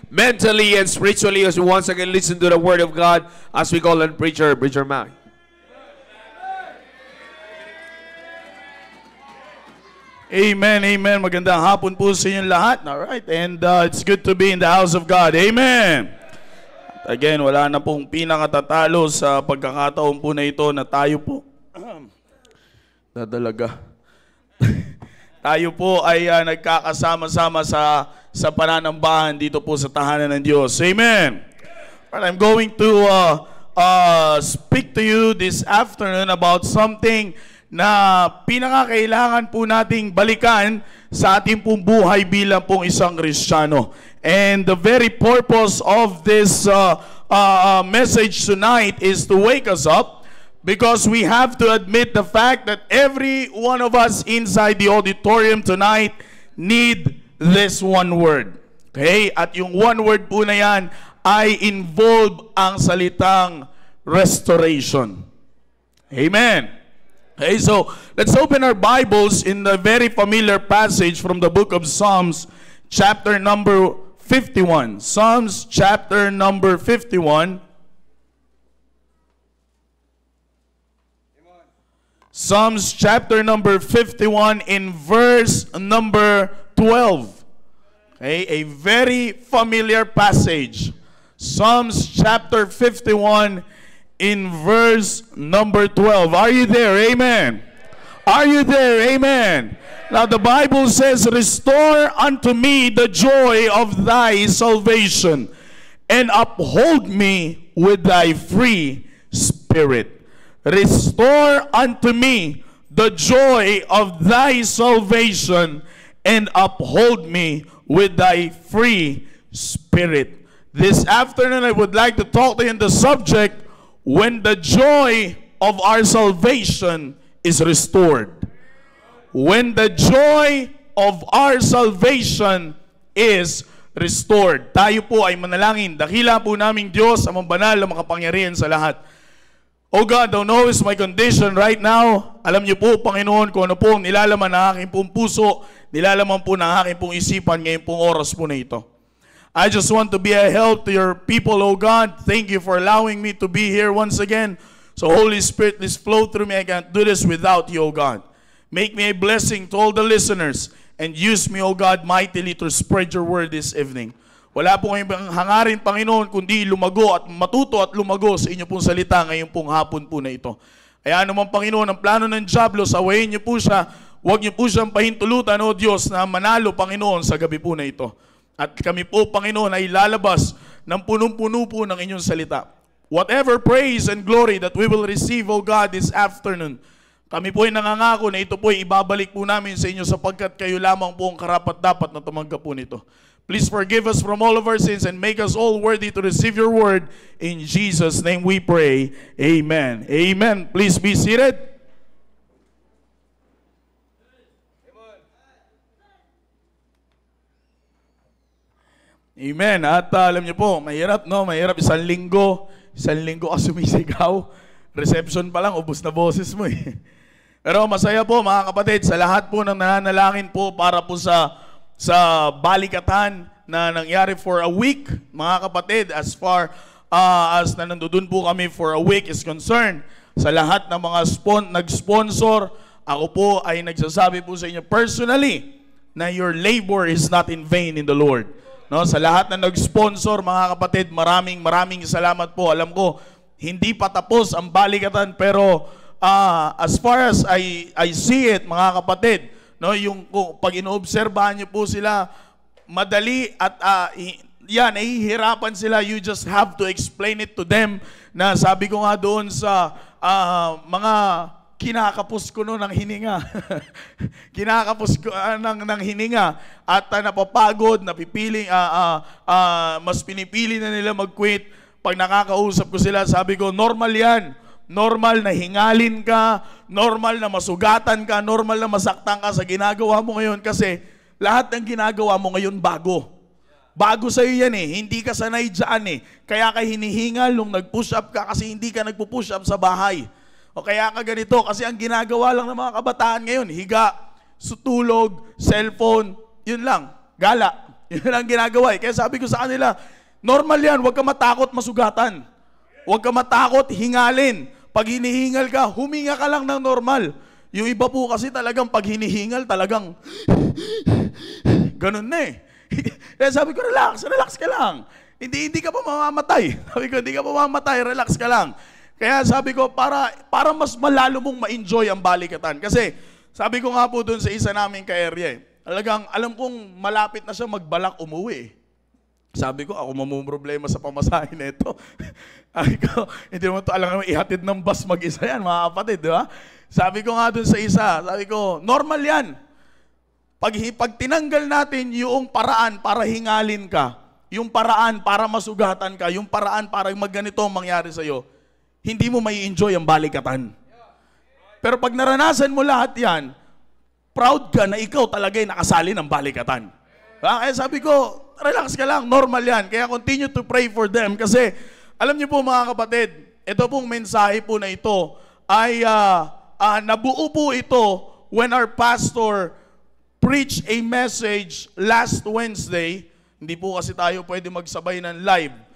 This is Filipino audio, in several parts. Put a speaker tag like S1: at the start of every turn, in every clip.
S1: mentally and spiritually as we once again listen to the Word of God as we call on Preacher Mac.
S2: Amen, amen. Magandang hapon po sa inyong lahat. Alright, and it's good to be in the house of God. Amen. Again, wala na pong pinakatatalo sa pagkakataon po na ito na tayo po tayo po ay nagkakasama-sama sa pananambahan dito po sa tahanan ng Diyos. Amen. Well, I'm going to speak to you this afternoon about something na pinakakailangan po nating balikan sa ating pong buhay bilang pong isang Kristiyano. And the very purpose of this message tonight is to wake us up, because we have to admit the fact that every one of us inside the auditorium tonight need this one word. Okay? At yung one word po na yan ay involve ang salitang restoration. Amen. Okay, so let's open our Bibles in the very familiar passage from the book of Psalms, chapter number 51. Psalms chapter number 51. Psalms chapter number 51 in verse number 12. Okay, a very familiar passage. Psalms chapter 51 in verse number 12. Are you there? Amen. Are you there? Amen. Now the Bible says, "Restore unto me the joy of thy salvation, and uphold me with thy free spirit." Restore unto me the joy of thy salvation, and uphold me with thy free spirit. This afternoon I would like to talk to you on the subject, when the joy of our salvation is restored. When the joy of our salvation is restored. Tayo po ay manalangin. Dakila po naming Diyos, amang banal na makapangyarihan sa lahat. Oh God, thou knowest my condition right now. Alam niyo po, Panginoon, kung ano po nilalaman ng aking pong puso, nilalaman po ng aking pong isipan ngayon pong oras po na ito. I just want to be a help to your people, oh God. Thank you for allowing me to be here once again. So Holy Spirit, please flow through me. I can't do this without you, oh God. Make me a blessing to all the listeners, and use me, oh God, mightily to spread your word this evening. Wala po kayong hangarin, Panginoon, kundi lumago at matuto at lumago sa inyo pong salita ngayong pong hapon po na ito. Kaya naman, Panginoon, ang plano ng Diablo, sawayin niyo po siya. Huwag niyo po siyang pahintulutan, O Diyos, na manalo, Panginoon, sa gabi po na ito. At kami po, Panginoon, ay lalabas ng punong-puno po ng inyong salita. Whatever praise and glory that we will receive, O God, this afternoon, kami po ay nangangako na ito po ay ibabalik po namin sa inyo, sapagkat kayo lamang po ang karapat-dapat na tumanggap po nito. Please forgive us from all of our sins and make us all worthy to receive your word. In Jesus' name we pray. Amen. Amen. Please be seated. Amen. At alam niyo po, mahirap, no? Mahirap isang linggo ka sumisigaw. Reception pa lang, ubos na boses mo eh. Pero masaya po, mga kapatid, sa lahat po ng nananalangin po para po sa balikatan na nangyari for a week, mga kapatid, as far as na nandoon po kami for a week is concerned. Sa lahat ng mga nag-sponsor, ako po ay nagsasabi po sa inyo personally na your labor is not in vain in the Lord. No, sa lahat na nag-sponsor, mga kapatid, maraming salamat po. Alam ko, hindi pa tapos ang balikatan, pero as far as I see it, mga kapatid, no, yung pag inoobserbahan niyo po sila, madali at nahihirapan sila. You just have to explain it to them, na sabi ko nga doon sa mga kinakapos ko ng hininga. Kinakapos ko ng hininga at napapagod, napipiling mas pinipili na nila mag-quit. Pag nakakausap ko sila, sabi ko, normal yan. Normal na hingalin ka, normal na masugatan ka, normal na masaktan ka sa ginagawa mo ngayon, kasi lahat ng ginagawa mo ngayon bago. Bago sa'yo yan eh, hindi ka sanay dyan eh. Kaya ka hinihingal nung nag-push up ka kasi hindi ka nagpo-push up sa bahay. O kaya ka ganito, kasi ang ginagawa lang ng mga kabataan ngayon, higa, sutulog, cellphone, yun lang, gala. Yun ang ginagawa eh. Kaya sabi ko sa kanila, normal yan, huwag ka matakot masugatan. Huwag ka matakot hingalin. Pag hinihingal ka, huminga ka lang ng normal. Yung iba po kasi talagang pag hinihingal, talagang ganun na eh. Kaya sabi ko, relax ka lang. Hindi ka pa mamamatay. Sabi ko, hindi ka pa mamamatay, relax ka lang. Kaya sabi ko, para mas malalo mong ma-enjoy ang balikatan. Kasi sabi ko nga po doon sa isa naming ka-area, talagang alam kong malapit na siya magbalak umuwi. Sabi ko, ako mamumroblema sa pamasahe na ito. Sabi ko, hindi naman ito alam naman ihatid ng bus mag-isa yan, mga kapatid, di ba? Sabi ko nga doon sa isa, sabi ko, normal yan. Pag tinanggal natin yung paraan para hingalin ka, yung paraan para masugatan ka, yung paraan para magganito ang mangyari sa'yo, hindi mo may enjoy ang balikatan. Pero pag naranasan mo lahat yan, proud ka na ikaw talaga'y nakasali ng balikatan. Kaya sabi ko, relax ka lang, normal yan. Kaya continue to pray for them. Kasi, alam niyo po mga kapatid, ito pong mensahe po na ito ay nabuo po ito when our pastor preached a message last Wednesday. Hindi po kasi tayo pwede magsabay ng live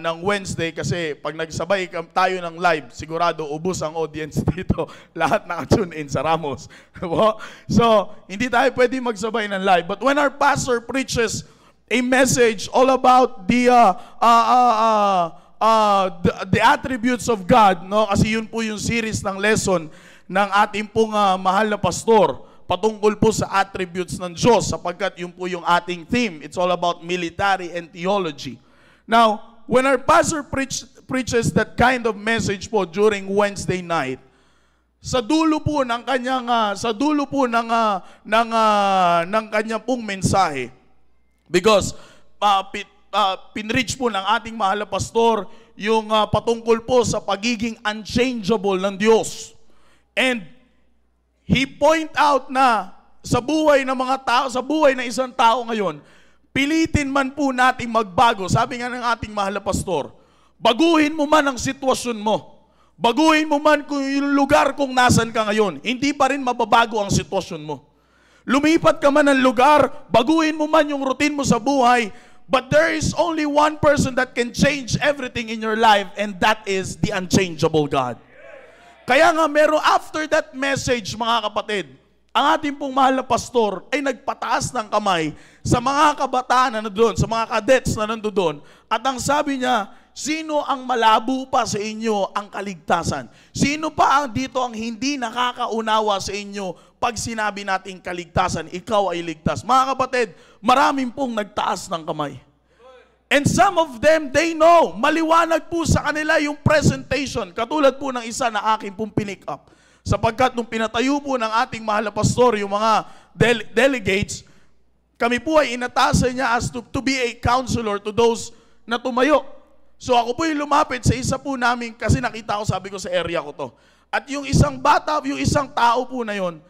S2: ng Wednesday kasi pag nagsabay tayo ng live, sigurado ubos ang audience dito. Lahat naka-tune in sa Ramos. So, hindi tayo pwede magsabay ng live. But when our pastor preaches a message all about the attributes of God, no? Kasi yun po yung series ng lesson ng ating pong mahal na pastor patungkol po sa attributes ng Diyos sapagkat yun po yung ating theme. It's all about military and theology. Now, when our pastor preaches that kind of message po during Wednesday night, sa dulo po ng kanyang ng kanyang pong mensahe, because pinreach po ng ating mahal na pastor yung patungkol po sa pagiging unchangeable ng Diyos. And he point out na sa buhay ng mga tao, sa buhay ng isang tao ngayon, pilitin man po nating magbago. Sabi nga ng ating mahal na pastor, baguhin mo man ang sitwasyon mo. Baguhin mo man kung yung lugar kung nasan ka ngayon. Hindi pa rin mababago ang sitwasyon mo. Lumipat ka man ng lugar, baguhin mo man yung routine mo sa buhay, but there is only one person that can change everything in your life, and that is the unchangeable God. Kaya nga after that message, mga kapatid, ang ating pong mahal na pastor ay nagpataas ng kamay sa mga kabataan na nandoon, sa mga cadets na nandoon. At ang sabi niya, sino ang malabo pa sa inyo ang kaligtasan? Sino pa dito ang hindi nakakaunawa sa inyo pag sinabi nating kaligtasan, ikaw ay ligtas? Mga kapatid, maraming pong nagtaas ng kamay. And some of them, they know, maliwanag po sa kanila yung presentation. Katulad po ng isa na aking pong pinick up. Sapagkat nung pinatayo po ng ating mahal na pastor, yung mga delegates, kami po ay inatasan niya as to be a counselor to those na tumayo. So ako po yung lumapit sa isa po namin, kasi nakita ko, sabi ko sa area ko to. At yung isang bata, yung isang tao po na yon,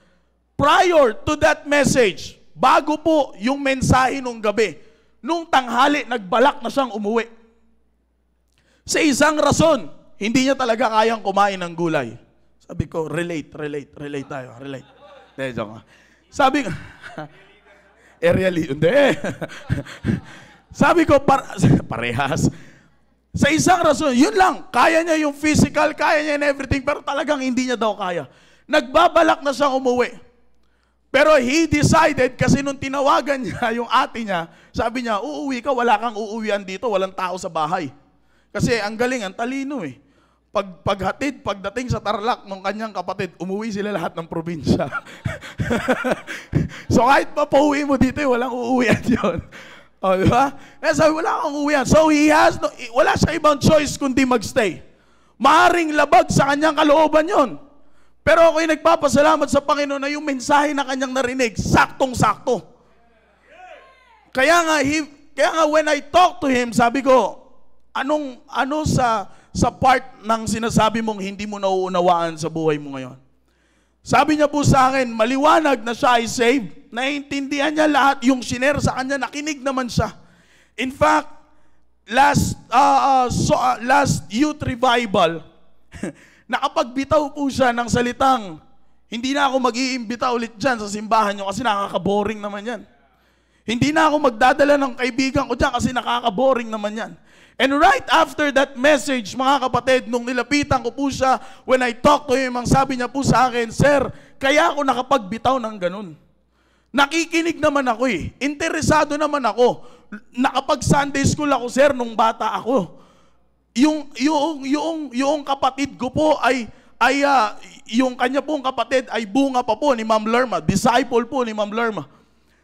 S2: prior to that message, bago po yung mensahe nung gabi, nung tanghali, nagbalak na siyang umuwi. Sa isang rason, hindi niya talaga kayang kumain ng gulay. Sabi ko, relate tayo, relate. Joke. Sabi ko, really, hindi. Sabi ko, parehas. Sa isang rason, yun lang, kaya niya yung physical, kaya niya and everything, pero talagang hindi niya daw kaya. Nagbabalak na siyang umuwi. Pero he decided, kasi nung tinawagan niya yung ate niya, sabi niya, uuwi ka, wala kang uuwian dito, walang tao sa bahay. Kasi ang galing, ang talino eh. Pagdating sa Tarlac ng kanyang kapatid, umuwi sila lahat ng probinsya. So kahit mapauwi mo dito, walang uuwian yun. O, di ba? Eh, sabi, wala kang uuwian. So wala siya ibang choice kundi magstay. Maaring labag sa kanyang kalooban yon. Pero ako'y nagpapasalamat sa Panginoon na yung mensahe na kanyang narinig, saktong-sakto. Kaya nga when I talk to him, sabi ko, ano sa part ng sinasabi mong hindi mo nauunawaan sa buhay mo ngayon? Sabi niya po sa akin, maliwanag na siya ay saved. Naiintindihan niya lahat yung shiner sa kanya, nakinig naman siya. In fact, last youth revival, nakapagbitaw po siya ng salitang, hindi na ako mag-iimbita ulit dyan sa simbahan nyo kasi nakaka-boring naman yan. Hindi na ako magdadala ng kaibigan ko dyan kasi nakaka-boring naman yan. And right after that message, mga kapatid, nung nilapitan ko po siya, when I talked to him, ang sabi niya po sa akin, Sir, kaya ako nakapagbitaw ng ganun. Nakikinig naman ako eh. Interesado naman ako. Nakapag-Sunday school ako, sir, nung bata ako. Yung kapatid ko po yung kanya pong kapatid ay bunga pa po ni Ma'am Lerma. Disciple po ni Ma'am Lerma.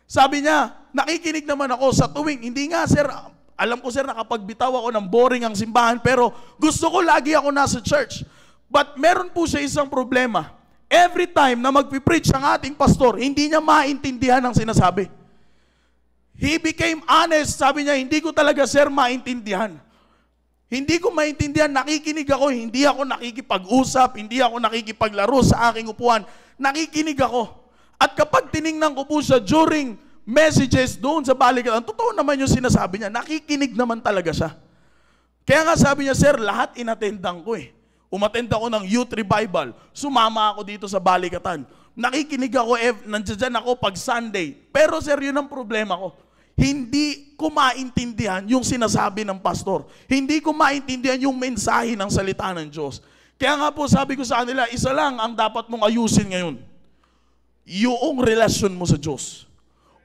S2: Sabi niya, nakikinig naman ako sa tuwing, hindi nga sir, alam ko sir, nakapagbitaw ako ng boring ang simbahan, pero gusto ko lagi ako nasa church. But meron po siya isang problema. Every time na magpipreach ang ating pastor, hindi niya maintindihan ang sinasabi. He became honest, sabi niya, hindi ko talaga sir maintindihan. Hindi ko maintindihan, nakikinig ako, hindi ako nakikipag-usap, hindi ako nakikipaglaro sa aking upuan. Nakikinig ako. At kapag tiningnan ko po siya during messages doon sa balikatan, totoo naman yung sinasabi niya, nakikinig naman talaga siya. Kaya nga sabi niya, sir, lahat inatendan ko eh. Umattend ako ng youth revival, sumama ako dito sa balikatan. Nakikinig ako, nandiyan ako pag Sunday. Pero sir, yun ang problema ko. Hindi ko maintindihan yung sinasabi ng pastor. Hindi ko maintindihan yung mensahe ng salita ng Diyos. Kaya nga po sabi ko sa kanila, isa lang ang dapat mong ayusin ngayon. Yung relasyon mo sa Diyos.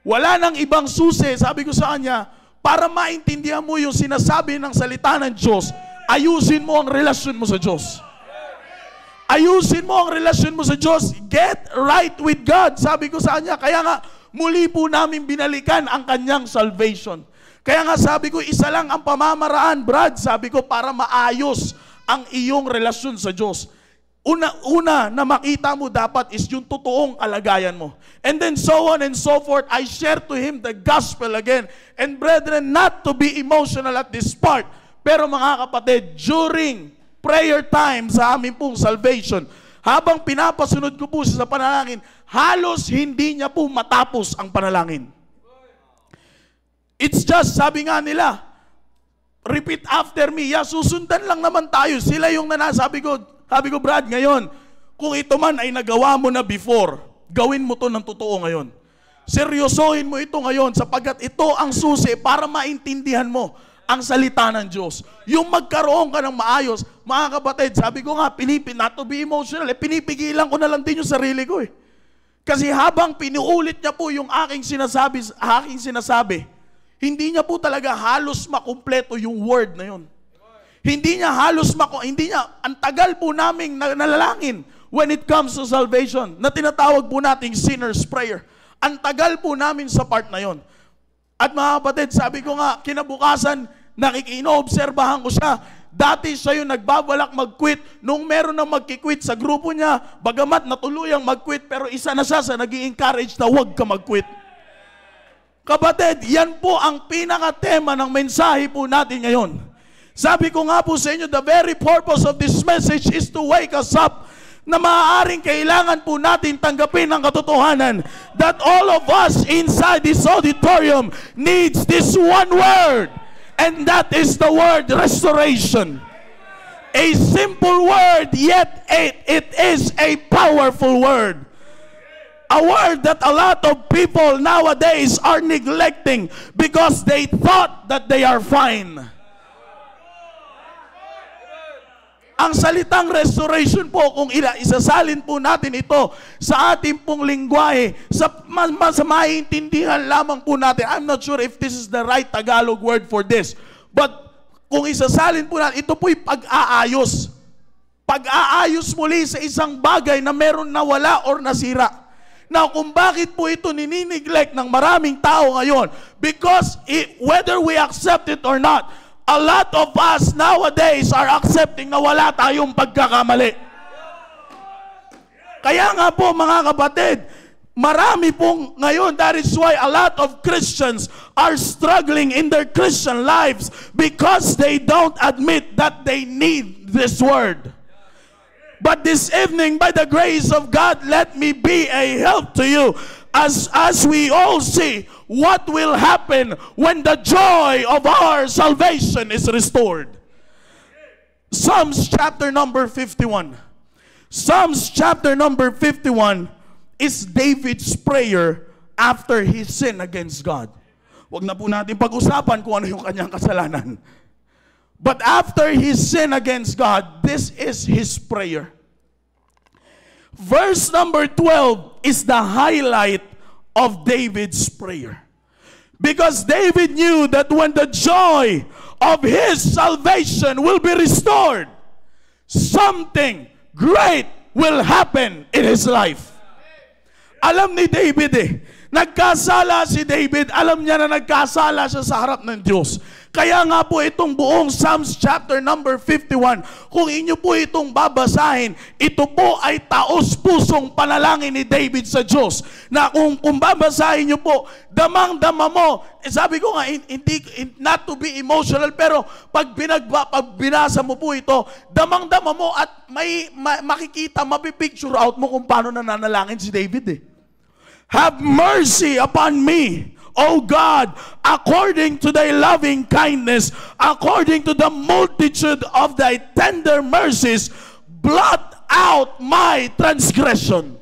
S2: Wala nang ibang susi, sabi ko sa kanya, para maintindihan mo yung sinasabi ng salita ng Diyos, ayusin mo ang relasyon mo sa Diyos. Ayusin mo ang relasyon mo sa Diyos. Get right with God. Sabi ko sa kanya, kaya nga, muli po namin binalikan ang kanyang salvation. Kaya nga sabi ko, isa lang ang pamamaraan, Brad, sabi ko, para maayos ang iyong relasyon sa Diyos. Una na makita mo dapat is yung totoong kalagayan mo. And then so on and so forth, I share to him the gospel again. And brethren, not to be emotional at this part, pero mga kapatid, during prayer time sa aming pong salvation, habang pinapasunod ko po siya sa panalangin, halos hindi niya po matapos ang panalangin. It's just, sabi nga nila, repeat after me. Yeah, susundan lang naman tayo. Sila yung sabi ko, Brad, ngayon, kung ito man ay nagawa mo na before, gawin mo to ng totoo ngayon. Seryosohin mo ito ngayon sapagkat ito ang susi para maintindihan mo ang salita ng Diyos. Yung magkaroon ka ng maayos, mga kapatid, sabi ko nga, not to be emotional, pinipigilan ko na lang din yung sarili ko eh. Kasi habang pinuulit niya po yung aking sinasabi, hindi niya po talaga halos makumpleto yung word na yun. Hindi niya ang tagal po naming nalalangin when it comes to salvation, na tinatawag po nating sinner's prayer. Ang tagal po namin sa part na yon. At mga kapatid, sabi ko nga, kinabukasan, inoobserbahan ko siya. Dati siya yung nagbabalak mag-quit. Nung meron na mag-quit sa grupo niya, bagamat natuluyang mag-quit, pero isa na siya sa nag-i-encourage na huwag ka mag-quit. Kapatid, yan po ang pinaka-tema ng mensahe po natin ngayon. Sabi ko nga po sa inyo, the very purpose of this message is to wake us up na maaaring kailangan po natin tanggapin ang katotohanan that all of us inside this auditorium needs this one word, and that is the word restoration. A simple word, yet it is a powerful word. A word that a lot of people nowadays are neglecting because they thought that they are fine. Ang salitang restoration po, kung isasalin po natin ito sa ating pong lingwahe, sa maintindihan lamang po natin. I'm not sure if this is the right Tagalog word for this. But kung isasalin po natin, ito po'y pag-aayos. Pag-aayos muli sa isang bagay na meron nawala or nasira. Now, kung bakit po ito ninineglect ng maraming tao ngayon? Because whether we accept it or not, a lot of us nowadays are accepting na wala tayong pagkakamali. Kaya nga po mga kapatid, marami pong ngayon, that is why a lot of Christians are struggling in their Christian lives because they don't admit that they need this word. But this evening, by the grace of God, let me be a help to you as we all see what will happen when the joy of our salvation is restored. Psalms chapter number 51. Psalms chapter number 51 is David's prayer after he sinned against God. Huwag na po natin pag-usapan kung ano yung kanyang kasalanan. But after he sinned against God, this is his prayer. Verse number 12 is the highlight of David's prayer. Because David knew that when the joy of his salvation will be restored, something great will happen in his life. Alam ni David nagkasala si David, alam niya na nagkasala siya sa harap ng Diyos. Kaya nga po itong buong Psalms chapter number 51, kung inyo po itong babasahin, ito po ay taos-pusong panalangin ni David sa Diyos. Na kung babasahin nyo po, damang-dama mo, sabi ko nga, not to be emotional, pero pag binasa mo po ito, damang-dama mo at makikita, mapipicture out mo kung paano nananalangin si David Have mercy upon me, O God, according to thy loving kindness, according to the multitude of thy tender mercies, blot out my transgression.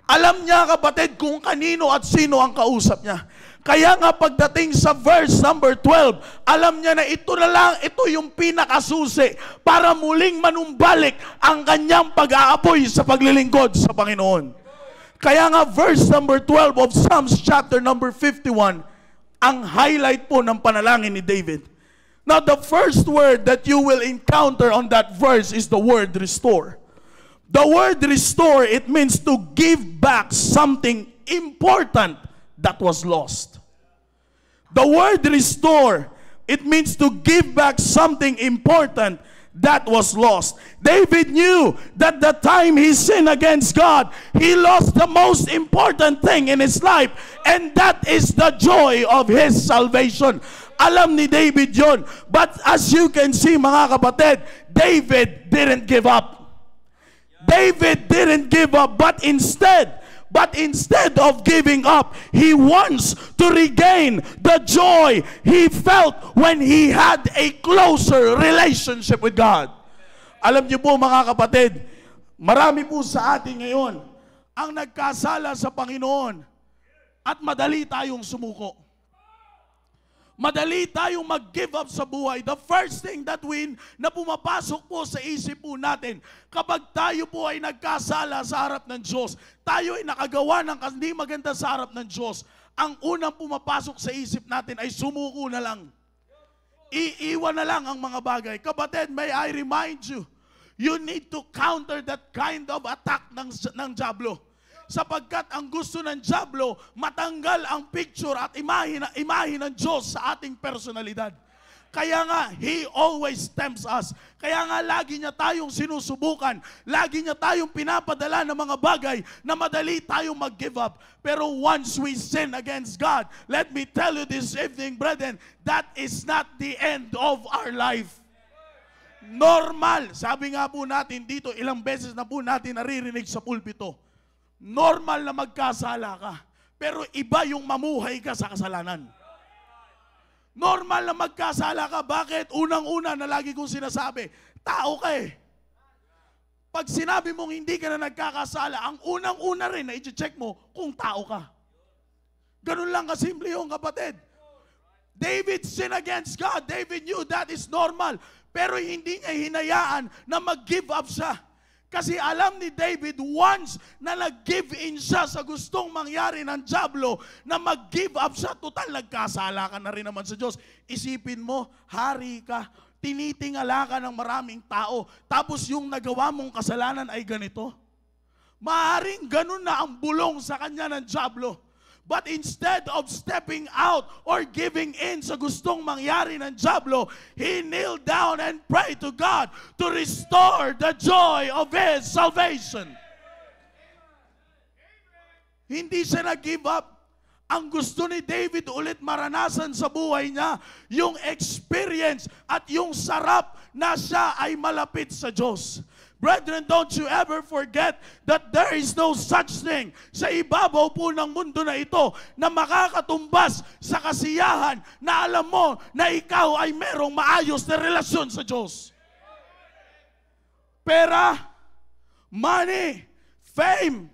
S2: Alam niya, kapatid, kung kanino at sino ang kausap niya. Kaya nga pagdating sa verse number 12, alam niya na ito na lang, ito yung pinakasusi para muling manumbalik ang kanyang pag-aapoy sa paglilingkod sa Panginoon. Kaya nga verse number 12 of Psalms chapter number 51, ang highlight po ng panalangin ni David. Now the first word that you will encounter on that verse is the word restore. The word restore, it means to give back something important that was lost. The word restore, it means to give back something important that was lost. David knew that the time he sinned against God, he lost the most important thing in his life, and that is the joy of his salvation. Alam ni David yon. But as you can see, mga kapatid, David didn't give up. David didn't give up, but instead of giving up, he wants to regain the joy he felt when he had a closer relationship with God. Alam niyo po, mga kapatid, marami po sa atin ngayon ang nagkasala sa Panginoon at madali tayong sumuko. Madali tayong mag-give up sa buhay. The first thing that na pumapasok po sa isip po natin, kapag tayo po ay nagkasala sa harap ng Diyos, tayo ay nakagawa ng hindi maganda sa harap ng Diyos, ang unang pumapasok sa isip natin ay sumuko na lang. Iiwan na lang ang mga bagay. Kapatid, may I remind you, you need to counter that kind of attack ng Diablo. Sapagkat ang gusto ng Diablo, matanggal ang picture at imahe ng Diyos sa ating personalidad. Kaya nga, He always tempts us. Kaya nga, lagi niya tayong sinusubukan. Lagi niya tayong pinapadala ng mga bagay na madali tayong mag-give up. Pero once we sin against God, let me tell you this evening, brethren, that is not the end of our life. Normal. Sabi nga po natin dito, ilang beses na po natin naririnig sa pulpito. Normal na magkasala ka, pero iba yung mamuhay ka sa kasalanan. Normal na magkasala ka, bakit? Unang-una na lagi kong sinasabi, tao ka eh. Pag sinabi mong hindi ka na nagkakasala, ang unang-una rin na i-check mo kung tao ka. Ganun lang kasimple yung kapatid. David sinned against God. David knew that is normal. Pero hindi niya hinayaan na mag-give up siya. Kasi alam ni David, once na nag-give in siya sa gustong mangyari ng Diablo, na mag-give up siya, total nagkasala ka na rin naman sa Diyos. Isipin mo, hari ka, tinitingala ka ng maraming tao, tapos yung nagawa mong kasalanan ay ganito. Maaring ganun na ang bulong sa kanya ng Diablo. But instead of stepping out or giving in sa gustong mangyari ng Diablo, he kneeled down and prayed to God to restore the joy of his salvation. Hindi siya nag-give up. Ang gusto ni David ulit maranasan sa buhay niya, yung experience at yung sarap na siya ay malapit sa Diyos. Brethren, don't you ever forget that there is no such thing sa ibabaw po ng mundo na ito na makakatumbas sa kasiyahan na alam mo na ikaw ay merong maayos na relasyon sa Diyos. Pera, money, fame,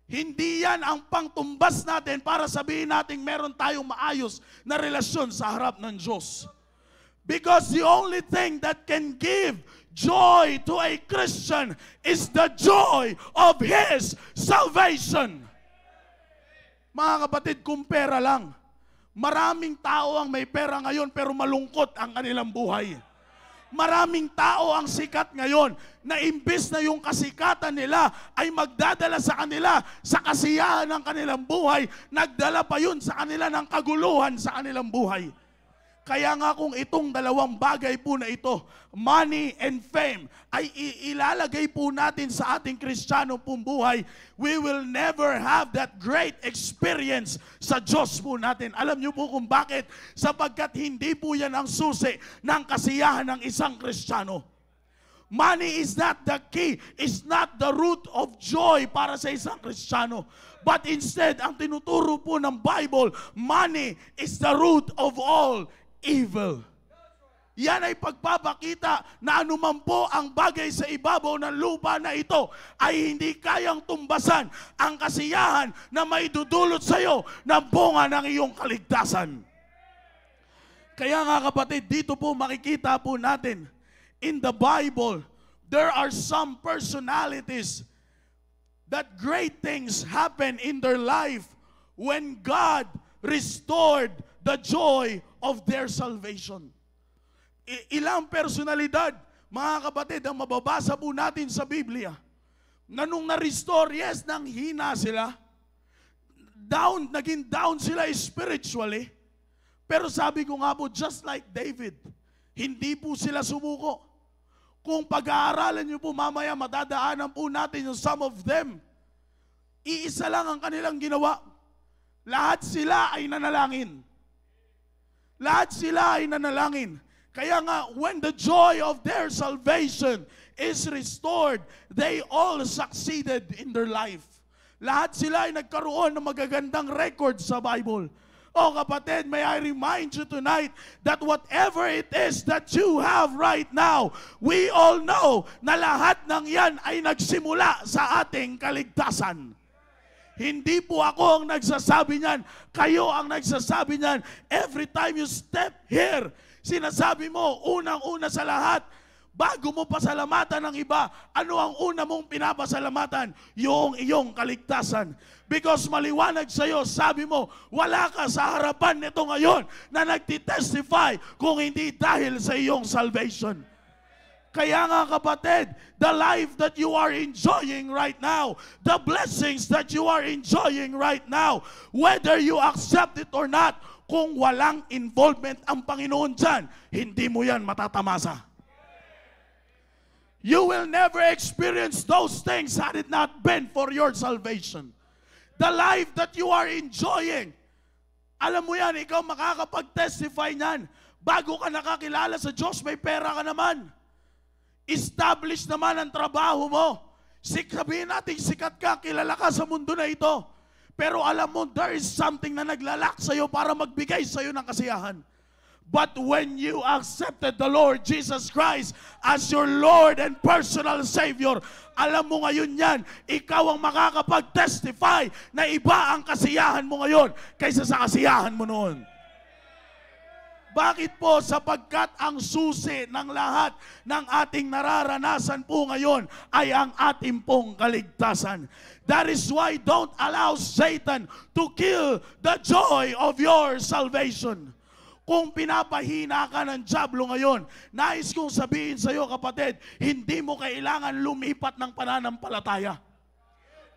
S2: Hindi yan ang pangtumbas natin para sabihin natin meron tayong maayos na relasyon sa harap ng Diyos. Because the only thing that can give joy to a Christian is the joy of His salvation. Mga kapatid, kung pera lang, maraming tao ang may pera ngayon pero malungkot ang kanilang buhay. Maraming tao ang sikat ngayon na imbis na yung kasikatan nila ay magdadala sa kanila sa kasiyahan ng kanilang buhay, nagdala pa yun sa kanila ng kaguluhan sa kanilang buhay. Kaya nga kung itong dalawang bagay po na ito, money and fame, ay ilalagay po natin sa ating Kristiyano pong buhay, we will never have that great experience sa Diyos po natin. Alam niyo po kung bakit? Sapagkat hindi po yan ang susi ng kasiyahan ng isang Kristiyano. Money is not the key, is not the root of joy para sa isang Kristiyano. But instead, ang tinuturo po ng Bible, money is the root of all evil. Yan ay pagpapakita na anuman po ang bagay sa ibabaw ng lupa na ito ay hindi kayang tumbasan ang kasiyahan na maidudulot sa iyo ng bunga ng iyong kaligtasan. Kaya nga kapatid, dito po makikita po natin in the Bible, there are some personalities that great things happen in their life when God restored the joy of their salvation. Ilang personalidad, mga kapatid, ang mababasa po natin sa Biblia, na nung na-restore, yes, nang hina sila, naging down sila spiritually, pero sabi ko nga po, just like David, hindi po sila sumuko. Kung pag-aaralan niyo po mamaya, madadaanan po natin yung some of them. Iisa lang ang kanilang ginawa. Lahat sila ay nanalangin. Lahat sila ay nanalangin. Kaya nga, when the joy of their salvation is restored, they all succeeded in their life. Lahat sila ay nagkaroon ng magagandang record sa Bible. Oh kapatid, may I remind you tonight that whatever it is that you have right now, we all know na lahat ng yan ay nagsimula sa ating kaligtasan. Hindi po ako ang nagsasabi niyan. Kayo ang nagsasabi niyan. Every time you step here, sinasabi mo, unang-una sa lahat, bago mo pasalamatan ng iba, ano ang una mong pinapasalamatan? Yung iyong kaligtasan. Because maliwanag sa iyo, sabi mo, wala ka sa harapan nito ngayon na nagtitestify kung hindi dahil sa iyong salvation. Kaya nga kapatid, the life that you are enjoying right now, the blessings that you are enjoying right now, whether you accept it or not, kung walang involvement ang Panginoon dyan, hindi mo yan matatamasa. You will never experience those things had it not been for your salvation. The life that you are enjoying, alam mo yan, ikaw makakapag-testify niyan. Bago ka nakakilala sa Diyos, may pera ka naman. Establish naman ang trabaho mo. Sabihin natin, sikat ka, kilala ka sa mundo na ito. Pero alam mo, there is something na naglalak sa iyo para magbigay sa iyo ng kasiyahan. But when you accepted the Lord Jesus Christ as your Lord and personal Savior, alam mo ngayon yan, ikaw ang makakapag-testify na iba ang kasiyahan mo ngayon kaysa sa kasiyahan mo noon. Bakit po? Sapagkat ang susi ng lahat ng ating nararanasan po ngayon ay ang ating pong kaligtasan. That is why don't allow Satan to kill the joy of your salvation. Kung pinapahina ka ng dyablo ngayon, nais kong sabihin sa iyo kapatid, hindi mo kailangan lumipat ng pananampalataya.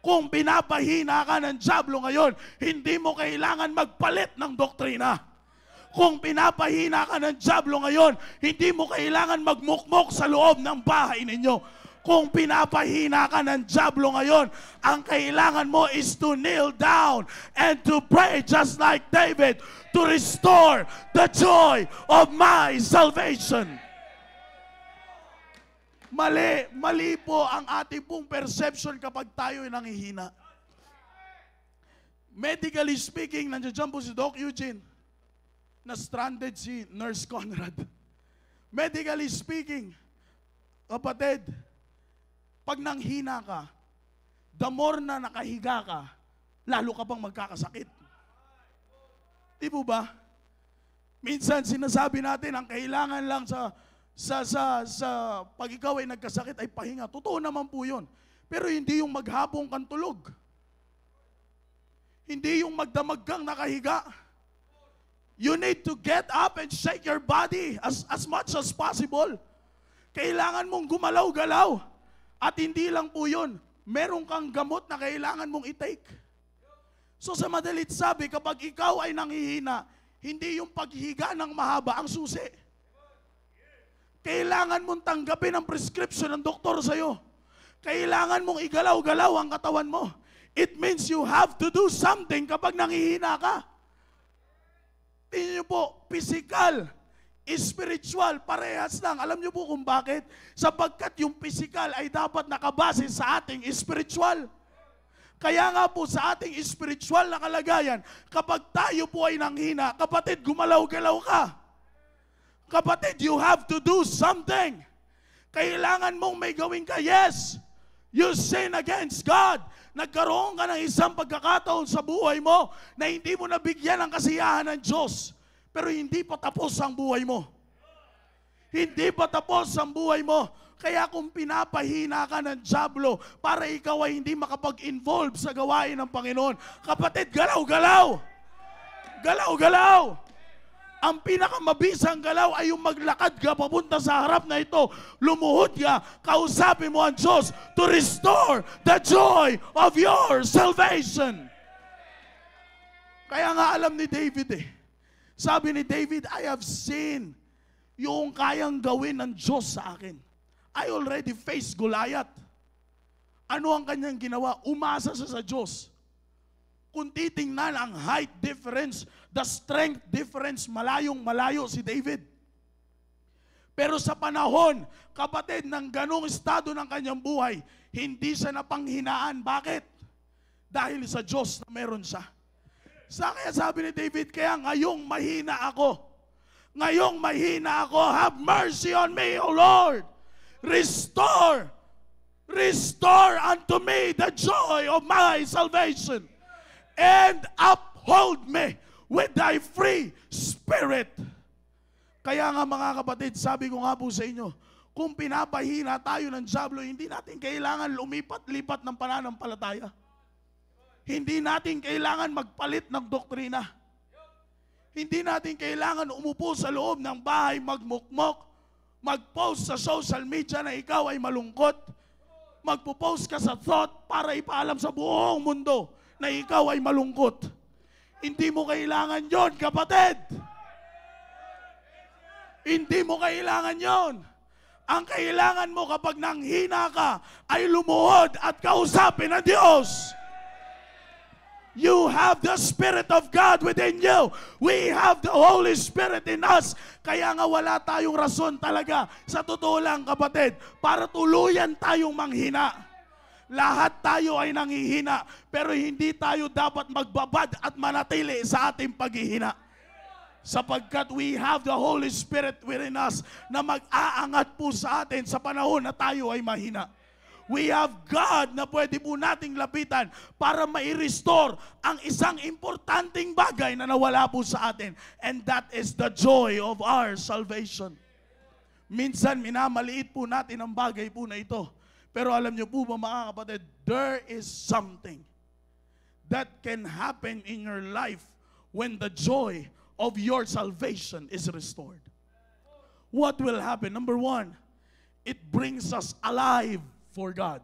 S2: Kung pinapahina ka ng dyablo ngayon, hindi mo kailangan magpalit ng doktrina. Kung pinapahina ka ng dyablo ngayon, hindi mo kailangan magmukmok sa loob ng bahay ninyo. Kung pinapahina ka ng dyablo ngayon, ang kailangan mo is to kneel down and to pray just like David to restore the joy of my salvation. Mali po ang ating pong perception kapag tayo ay nanghihina. Medically speaking, nandiyan po si Doc Eugene, na stranded si Nurse Conrad. Medically speaking, kapatid, pag nanghina ka, the more na nakahiga ka, lalo ka pang magkakasakit. Di po ba? Minsan sinasabi natin ang kailangan lang sa pag ikaw ay nagkasakit ay pahinga. Totoo naman po yun. Pero hindi yung maghabong kang tulog. Hindi yung magdamag kang nakahiga. You need to get up and shake your body as much as possible. Kailangan mong gumalaw-galaw. At hindi lang po yun, meron kang gamot na kailangan mong i-take. So sa madalit sabi, kapag ikaw ay nanghihina, hindi yung paghiga ng mahaba ang susi. Kailangan mong tanggapin ang prescription ng doktor sa'yo. Kailangan mong igalaw-galaw ang katawan mo. It means you have to do something kapag nanghihina ka. Tingnan niyo po, physical, spiritual, parehas lang. Alam niyo po kung bakit? Sapagkat yung physical ay dapat nakabase sa ating spiritual. Kaya nga po sa ating spiritual na kalagayan, kapag tayo po ay nanghina, kapatid, gumalaw-galaw ka. Kapatid, you have to do something. Kailangan mong may gawin ka. Yes, you sin against God. Nagkaroon ka ng isang pagkakataon sa buhay mo na hindi mo nabigyan ng kasiyahan ng Diyos. Pero hindi pa tapos ang buhay mo. Hindi pa tapos ang buhay mo. Kaya kung pinapahina ka ng dyablo para ikaw ay hindi makapag-involve sa gawain ng Panginoon, kapatid, galaw-galaw! Galaw-galaw! Ang pinakamabisang galaw ay yung maglakad ka papunta sa harap na ito. Lumuhod ka, kausapin mo ang Diyos to restore the joy of your salvation. Kaya nga alam ni David sabi ni David, I have seen yung kayang gawin ng Diyos sa akin. I already faced Goliath. Ano ang kanyang ginawa? Umasa siya sa Diyos. Kung titingnan ang height difference, the strength difference, malayong-malayo si David. Pero sa panahon, kapatid, ng ganong estado ng kanyang buhay, hindi siya napanghinaan. Bakit? Dahil sa Diyos na meron siya. Kaya sabi ni David, kaya ngayong mahina ako. Ngayong mahina ako, have mercy on me, O Lord. Restore unto me the joy of my salvation. And uphold me with thy free spirit. Kaya nga mga kapatid, sabi ko nga po sa inyo, kung pinapahina tayo ng dyablo, hindi natin kailangan lumipat-lipat ng pananampalataya. Hindi natin kailangan magpalit ng doktrina. Hindi natin kailangan umupo sa loob ng bahay, magmukmok, mag-post sa social media na ikaw ay malungkot, magpo-post ka sa thought para ipaalam sa buong mundo na ikaw ay malungkot. Hindi mo kailangan yon, kapatid. Hindi mo kailangan yon. Ang kailangan mo kapag nanghina ka ay lumuhod at kausapin ang Diyos. You have the Spirit of God within you. We have the Holy Spirit in us. Kaya nga wala tayong rason talaga, sa totoo lang kapatid, para tuluyan tayong manghina. Lahat tayo ay nanghihina, pero hindi tayo dapat magbabad at manatili sa ating paghihina. Sapagkat we have the Holy Spirit within us na mag-aangat po sa atin sa panahon na tayo ay mahina. We have God na pwede po nating lapitan para mai-restore ang isang importanteng bagay na nawala po sa atin. And that is the joy of our salvation. Minsan minamaliit po natin ang bagay po na ito. Pero alam niyo po ba mga kapatid, there is something that can happen in your life when the joy of your salvation is restored. What will happen? Number one, it brings us alive for God.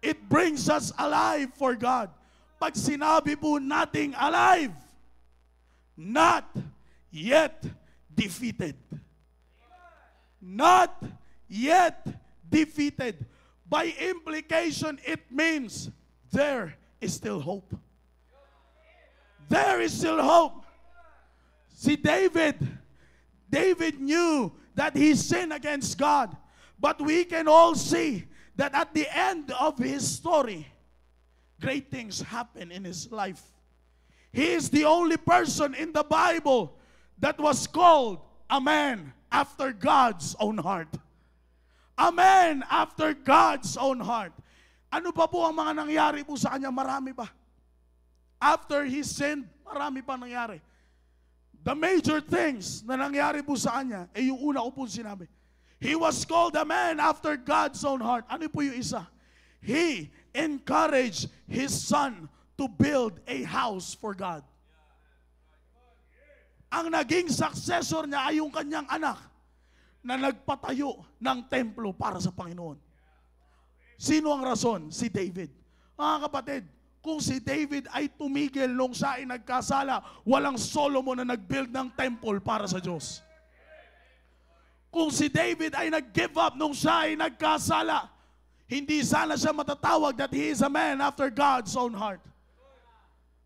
S2: It brings us alive for God. Pag sinabi po nating alive, not yet defeated. Not yet defeated. By implication, it means there is still hope. There is still hope. See, David knew that he sinned against God. But we can all see that at the end of his story, great things happen in his life. He is the only person in the Bible that was called a man after God's own heart. A man after God's own heart. Ano pa po ang mga nangyari po sa kanya? Marami pa. After he sinned, marami pa nangyari. The major things na nangyari po sa kanya, yung una ko po sinabi. He was called a man after God's own heart. Ano po yung isa? He encouraged his son to build a house for God. Ang naging successor niya ay yung kanyang anak na nagpatayo ng templo para sa Panginoon. Sino ang rason? Si David. Mga kapatid, kung si David ay tumigil nung siya ay nagkasala, walang Solomon na nag-build ng temple para sa Diyos. Kung si David ay nag-give up nung siya ay nagkasala, hindi sana siya matatawag that he is a man after God's own heart.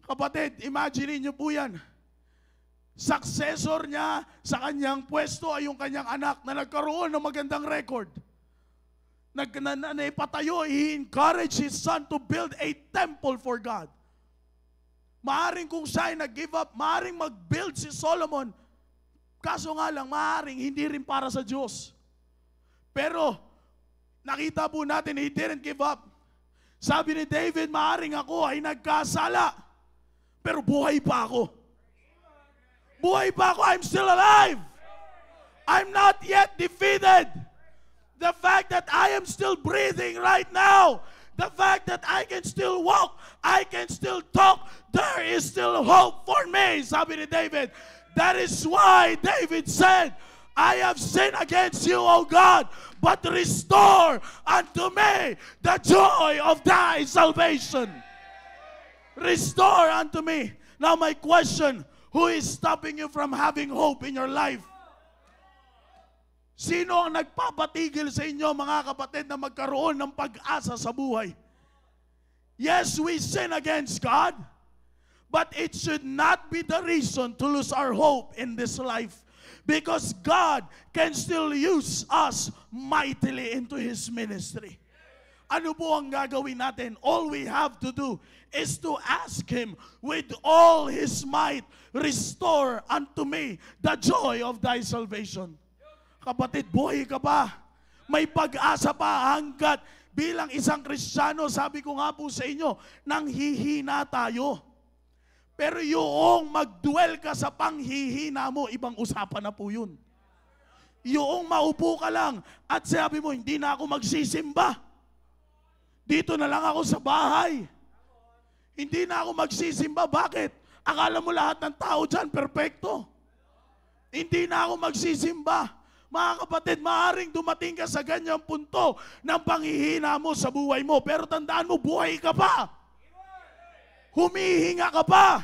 S2: Kapatid, imagine niyo po yan. Successor niya sa kanyang pwesto ay yung kanyang anak na nagkaroon ng magandang record. Naipatayo, he encouraged his son to build a temple for God. Maaring kung siya ay nag-give up, maaring mag-build si Solomon. Kaso nga lang, maaring hindi rin para sa Diyos. Pero, nakita po natin, he didn't give up. Sabi ni David, maaring ako ay nagkasala, pero buhay pa ako. Buhay pa ako, I'm still alive. I'm not yet defeated. The fact that I am still breathing right now, the fact that I can still walk, I can still talk, there is still hope for me, sabi ni David. That is why David said, I have sinned against you, O God, but restore unto me the joy of thy salvation. Restore unto me. Now my question, who is stopping you from having hope in your life? Sino ang nagpapatigil sa inyo, mga kapatid, na magkaroon ng pag-asa sa buhay? Yes, we sin against God, but it should not be the reason to lose our hope in this life, because God can still use us mightily into His ministry. Ano po ang gagawin natin? All we have to do is to ask Him with all His might, restore unto me the joy of thy salvation. Kapatid, buhay ka pa. May pag-asa pa hanggat bilang isang Kristiyano, sabi ko nga po sa inyo, nanghihina tayo. Pero yung mag-dwell ka sa panghihina mo, ibang usapan na po yun. Yung maupo ka lang at sabi mo, hindi na ako magsisimba. Dito na lang ako sa bahay. Hindi na ako magsisimba. Bakit? Akala mo lahat ng tao dyan, perfecto. Hindi na ako magsisimba. Mga kapatid, maaaring dumating ka sa ganyang punto ng panghihina mo sa buhay mo. Pero tandaan mo, buhay ka pa. Humihinga ka pa.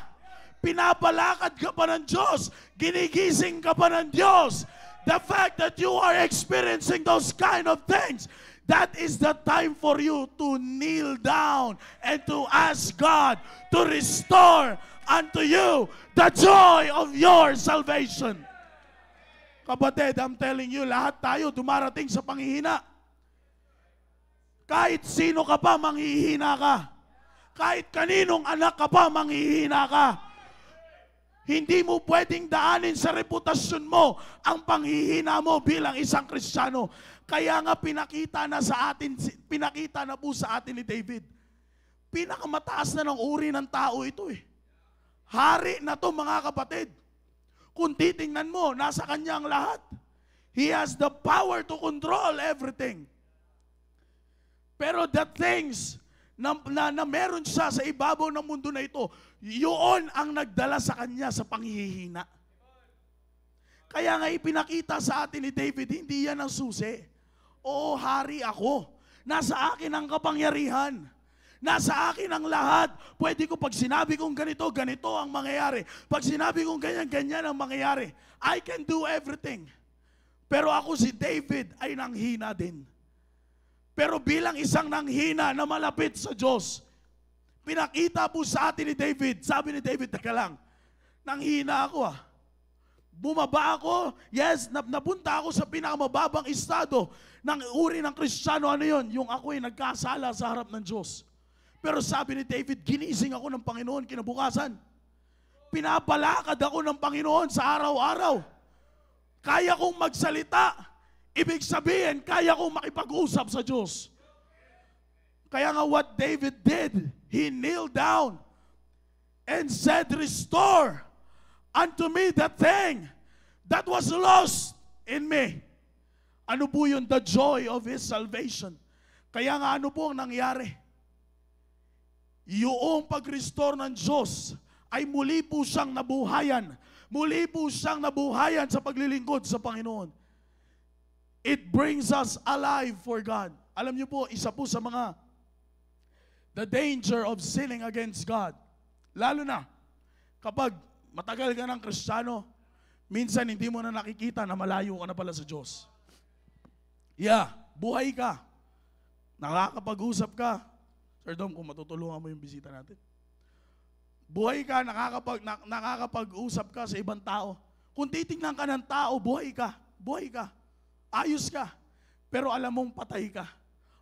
S2: Pinapalakad ka pa ng Diyos. Ginigising ka pa ng Diyos. The fact that you are experiencing those kind of things, that is the time for you to kneel down and to ask God to restore unto you the joy of your salvation. Kapatid, I'm telling you, lahat tayo dumarating sa panghihina. Kahit sino ka pa, manghihina ka. Kahit kaninong anak ka pa, manghihina ka. Hindi mo pwedeng daanin sa reputasyon mo ang panghihina mo bilang isang Kristiyano. Kaya nga pinakita na po sa atin ni David. Pinakamataas na ng uri ng tao ito eh. Hari na to, mga kapatid. Kung titingnan mo, nasa kanya ang lahat. He has the power to control everything. Pero the things na meron siya sa ibabaw ng mundo na ito, yun ang nagdala sa kanya sa panghihina. Kaya nga ipinakita sa atin ni David, hindi yan ang susi. Oo, hari ako. Nasa akin ang kapangyarihan. Nasa akin ang lahat. Pwede ko pag sinabi kong ganito, ganito ang mangyayari. Pag sinabi kong ganyan, ganyan ang mangyayari. I can do everything. Pero ako si David ay nanghina din. Pero bilang isang nanghina na malapit sa Diyos, pinakita po sa atin ni David, sabi ni David, teka lang, nanghina ako ah. Bumaba ako, yes, napunta ako sa pinakamababang estado ng uri ng Kristiyano. Ano yun? Yung ako ay nagkasala sa harap ng Diyos. Pero sabi ni David, ginising ako ng Panginoon kinabukasan. Pinapalakad ako ng Panginoon sa araw-araw. Kaya kong magsalita. Ibig sabihin, kaya kong makipag-usap sa Diyos. Kaya nga what David did, he kneeled down and said, "Restore unto me the thing that was lost in me." Ano po yun? The joy of his salvation. Kaya nga ano po ang nangyari? Yung pag-restore ng Diyos ay muli po siyang nabuhayan. Muli po siyang nabuhayan sa paglilingkod sa Panginoon. It brings us alive for God. Alam niyo po, isa po sa mga the danger of sinning against God. Lalo na kapag matagal ka ng Kristiyano, minsan hindi mo na nakikita na malayo ka na pala sa Diyos. Yeah, buhay ka. Nakakapag-usap ka. Sir Dom, kung matutulungan mo yung bisita natin. Buhay ka, nakakapag-usap ka sa ibang tao. Kung titingnan ka ng tao, buhay ka. Buhay ka. Ayos ka. Pero alam mong patay ka.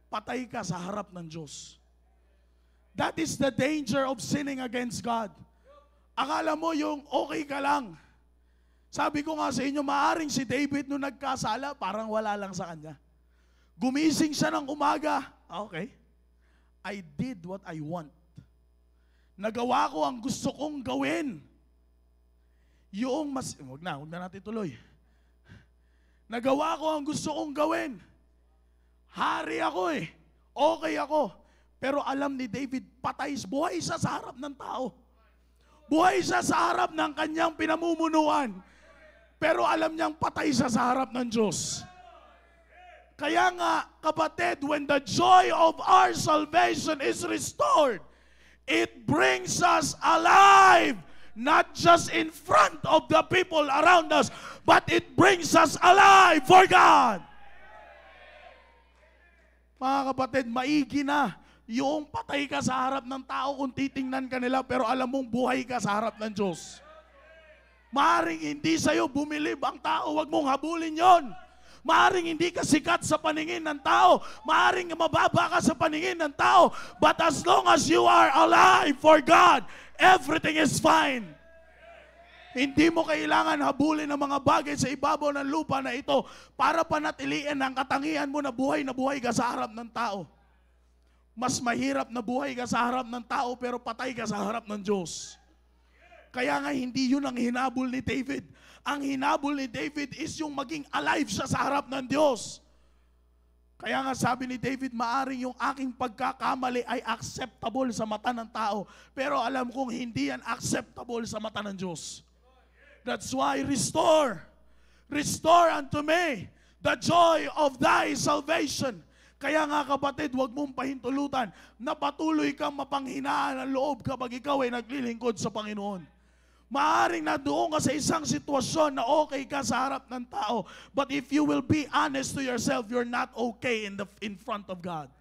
S2: Patay ka sa harap ng Diyos. That is the danger of sinning against God. Akala mo yung okay ka lang. Sabi ko nga sa inyo, maaring si David nung nagkasala, parang wala lang sa kanya. Gumising siya ng umaga. Okay. I did what I want. Nagawa ko ang gusto kong gawin. Yung huwag na natin tuloy. Nagawa ko ang gusto kong gawin. Hari ako eh. Okay ako. Pero alam ni David, buhay siya sa harap ng tao. Buhay siya sa harap ng kanyang pinamumunuan. Pero alam niyang patay siya sa harap ng Diyos. Kaya nga, kapatid, when the joy of our salvation is restored, it brings us alive, not just in front of the people around us, but it brings us alive for God. Mga kapatid, maigi na yung patay ka sa harap ng tao kung titingnan ka nila, pero alam mong buhay ka sa harap ng Diyos. Maaring hindi sa'yo bumilib ang tao, wag mong habulin yon. Maaring hindi ka sikat sa paningin ng tao. Maaring mababa ka sa paningin ng tao. But as long as you are alive for God, everything is fine. Hindi mo kailangan habulin ng mga bagay sa ibabaw ng lupa na ito para panatiliin ang katangian mo na buhay ka sa harap ng tao. Mas mahirap na buhay ka sa harap ng tao pero patay ka sa harap ng Diyos. Kaya nga hindi yun ang hinabol ni David. Ang hinabol ni David is yung maging alive siya sa harap ng Diyos. Kaya nga sabi ni David, maaring yung aking pagkakamali ay acceptable sa mata ng tao. Pero alam kong hindi yan acceptable sa mata ng Diyos. That's why restore unto me the joy of thy salvation. Kaya nga kapatid, huwag mong pahintulutan na patuloy kang mapanghinaan ng loob kapag ikaw ay naglilingkod sa Panginoon. Maaring na doon ka sa isang sitwasyon na okay ka sa harap ng tao, but if you will be honest to yourself, you're not okay in front of God.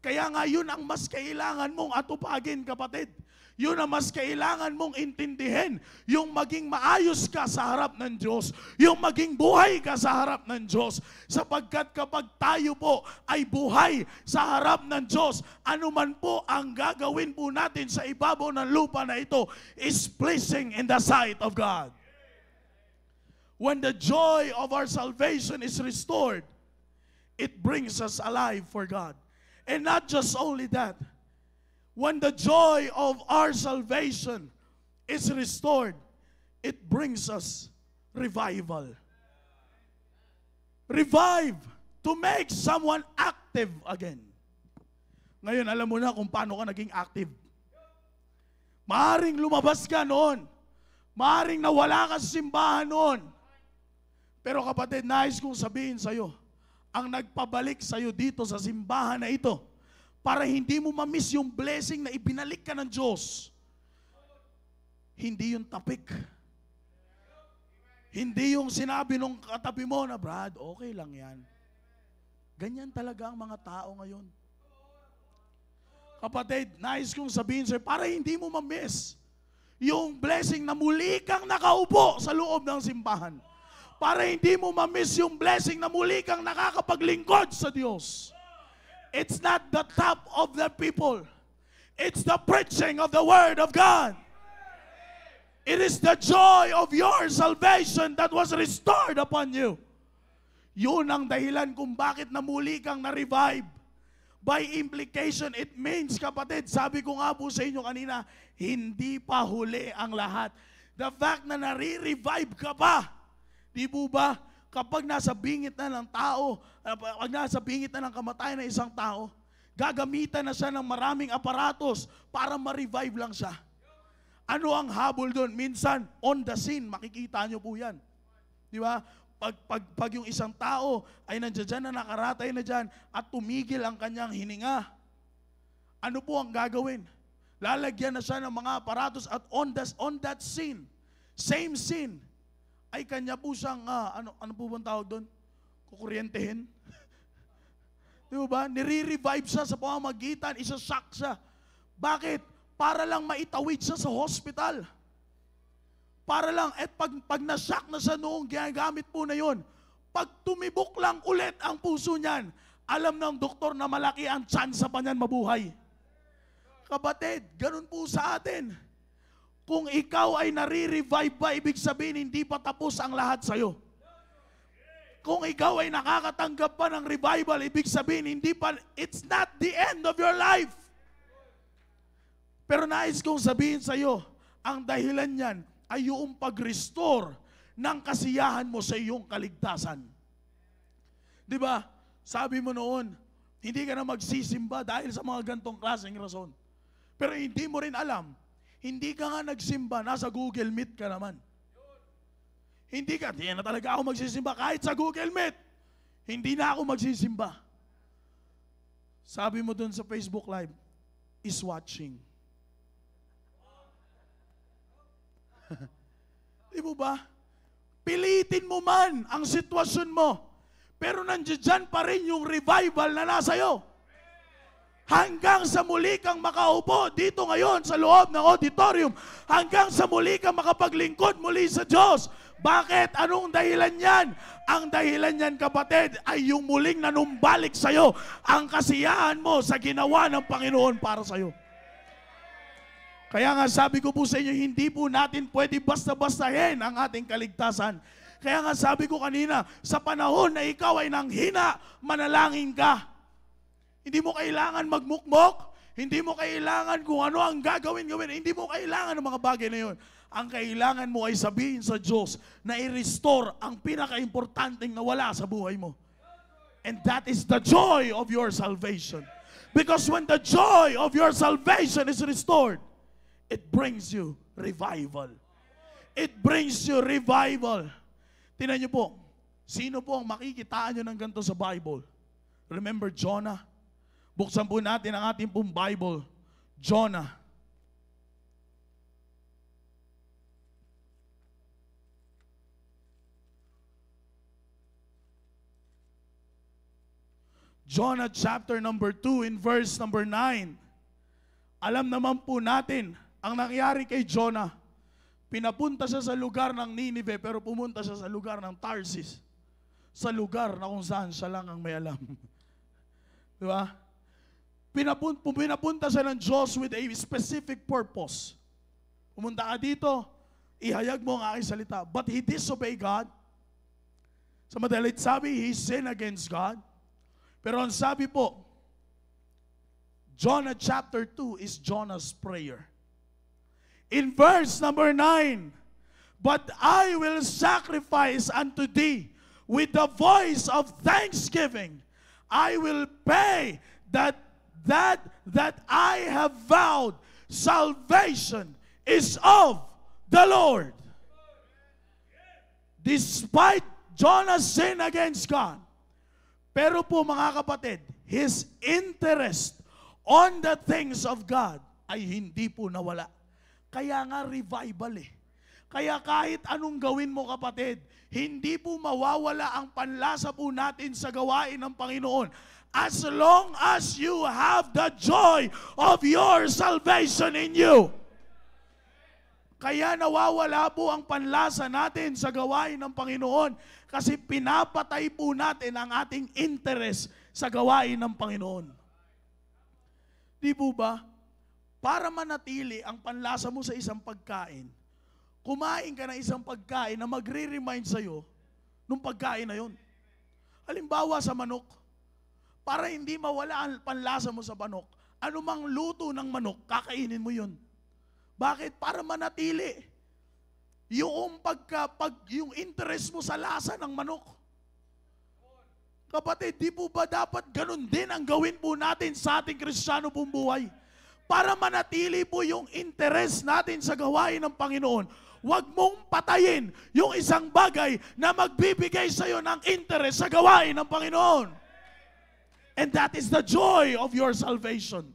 S2: Kaya nga yun ang mas kailangan mong atupagin, kapatid. Yun ang mas kailangan mong intindihin. Yung maging maayos ka sa harap ng Diyos. Yung maging buhay ka sa harap ng Diyos. Sapagkat kapag tayo po ay buhay sa harap ng Diyos, anuman po ang gagawin po natin sa ibabaw ng lupa na ito is pleasing in the sight of God. When the joy of our salvation is restored, it brings us alive for God. And not just only that, when the joy of our salvation is restored, it brings us revival. Revive, to make someone active again. Ngayon, alam mo na kung paano ka naging active. Maaring lumabas ka noon. Maaring nawala ka sa simbahan noon. Pero kapatid, nais kong sabihin sa'yo, ang nagpabalik sa'yo dito sa simbahan na ito, para hindi mo ma-miss yung blessing na ibinalik ka ng Diyos. Hindi yung tapik. Hindi yung sinabi nung katabi mo na, Brad, okay lang yan. Ganyan talaga ang mga tao ngayon. Kapatid, nais kong sabihin sa'yo, para hindi mo ma-miss yung blessing na muli kang nakaupo sa loob ng simbahan. Para hindi mo ma-miss yung blessing na muli kang nakakapaglingkod sa Diyos. It's not the top of the people. It's the preaching of the Word of God. It is the joy of your salvation that was restored upon you. Yun ang dahilan kung bakit na muli kang na-revive. By implication, it means, kapatid, sabi ko nga po sa inyo kanina, hindi pa huli ang lahat. The fact na nare-revive ka pa, di po ba? Kapag nasa bingit na ng tao, pag nasa bingit na ng kamatayan ng isang tao, gagamitan na siya ng maraming aparatos para ma-revive lang siya. Ano ang habol doon? Minsan, on the scene, makikita nyo po yan. Di ba? Pag yung isang tao ay nandiyan na, nakaratay na dyan, at tumigil ang kanyang hininga, ano po ang gagawin? Lalagyan na siya ng mga aparatos at on that scene, same scene, ay kanya po siyang, ano po bang tawag doon? Kukuryentehin? Di ba? Nire-revive siya sa pamamagitan, isa-shock siya. Bakit? Para lang maitawid siya sa hospital. Para lang, at pag na-shock na siya noong ginagamit po na yun, pag tumibok lang ulit ang puso niyan, alam ng doktor na malaki ang tsansa pa niyan mabuhay. Kapatid, ganun po sa atin. Kung ikaw ay nare-revive ba, ibig sabihin hindi pa tapos ang lahat sa'yo. Kung ikaw ay nakakatanggap pa ng revival, ibig sabihin hindi pa, it's not the end of your life. Pero nais kong sabihin sa'yo, ang dahilan niyan ay yung pag-restore ng kasiyahan mo sa iyong kaligtasan. Di ba? Sabi mo noon, hindi ka na magsisimba dahil sa mga gantong klaseng rason. Pero hindi mo rin alam, hindi ka nga nagsimba, nasa Google Meet ka naman. Hindi na talaga ako magsisimba kahit sa Google Meet. Hindi na ako magsisimba. Sabi mo dun sa Facebook Live, is watching. Di mo ba? Pilitin mo man ang sitwasyon mo, pero nandiyan pa rin yung revival na nasa iyo. Hanggang sa muli kang makaupo dito ngayon sa loob ng auditorium, hanggang sa muli kang makapaglingkod muli sa Diyos. Bakit? Anong dahilan yan? Ang dahilan yan, kapatid, ay yung muling nanumbalik sa iyo ang kasiyahan mo sa ginawa ng Panginoon para sa iyo. Kaya nga sabi ko po sa inyo, hindi po natin pwede basta-bastahin ang ating kaligtasan. Kaya nga sabi ko kanina, sa panahon na ikaw ay nanghina, manalangin ka. Hindi mo kailangan magmukmok, hindi mo kailangan kung ano ang gagawin, hindi mo kailangan ng mga bagay na yun. Ang kailangan mo ay sabihin sa Diyos na i-restore ang pinaka-importanteng nawala sa buhay mo. And that is the joy of your salvation. Because when the joy of your salvation is restored, it brings you revival. It brings you revival. Tingnan niyo po, sino po ang makikitaan niyo ng ganito sa Bible? Remember Jonah? Buksan po natin ang ating pong Bible. Jonah. Jonah chapter number 2 in verse number 9. Alam naman po natin ang nangyari kay Jonah. Pinapunta siya sa lugar ng Nineveh, pero pumunta siya sa lugar ng Tarsis. Sa lugar na kung saan siya lang ang may alam. Di ba? Pinapunta siya ng Diyos with a specific purpose. Pumunta ka dito, ihayag mo ang aking salita. But he disobeyed God. Sa madalit sabi, he sinned against God. Pero ang sabi po, Jonah chapter 2 is Jonah's prayer. In verse number 9, but I will sacrifice unto thee with the voice of thanksgiving. I will pay that I have vowed. Salvation is of the Lord. Despite Jonah's sin against God, pero po mga kapatid, his interest on the things of God ay hindi po nawala. Kaya nga revival eh. Kaya kahit anong gawin mo kapatid, hindi po mawawala ang panlasa po natin sa gawain ng Panginoon. As long as you have the joy of your salvation in you. Kaya nawawala po ang panlasa natin sa gawain ng Panginoon kasi pinapatay po natin ang ating interest sa gawain ng Panginoon. Di po ba? Para manatili ang panlasa mo sa isang pagkain, kumain ka ng isang pagkain na magre-remind sa'yo nung pagkain na yun. Halimbawa sa manok. para hindi mawala ang panlasa mo sa manok, anumang luto ng manok, kakainin mo yun. Bakit? Para manatili yung yung interest mo sa lasa ng manok. Kapatid, di po ba dapat ganun din ang gawin po natin sa ating Kristiyano pong buhay? Para manatili po yung interest natin sa gawain ng Panginoon, huwag mong patayin yung isang bagay na magbibigay sa iyo ng interest sa gawain ng Panginoon. And that is the joy of your salvation.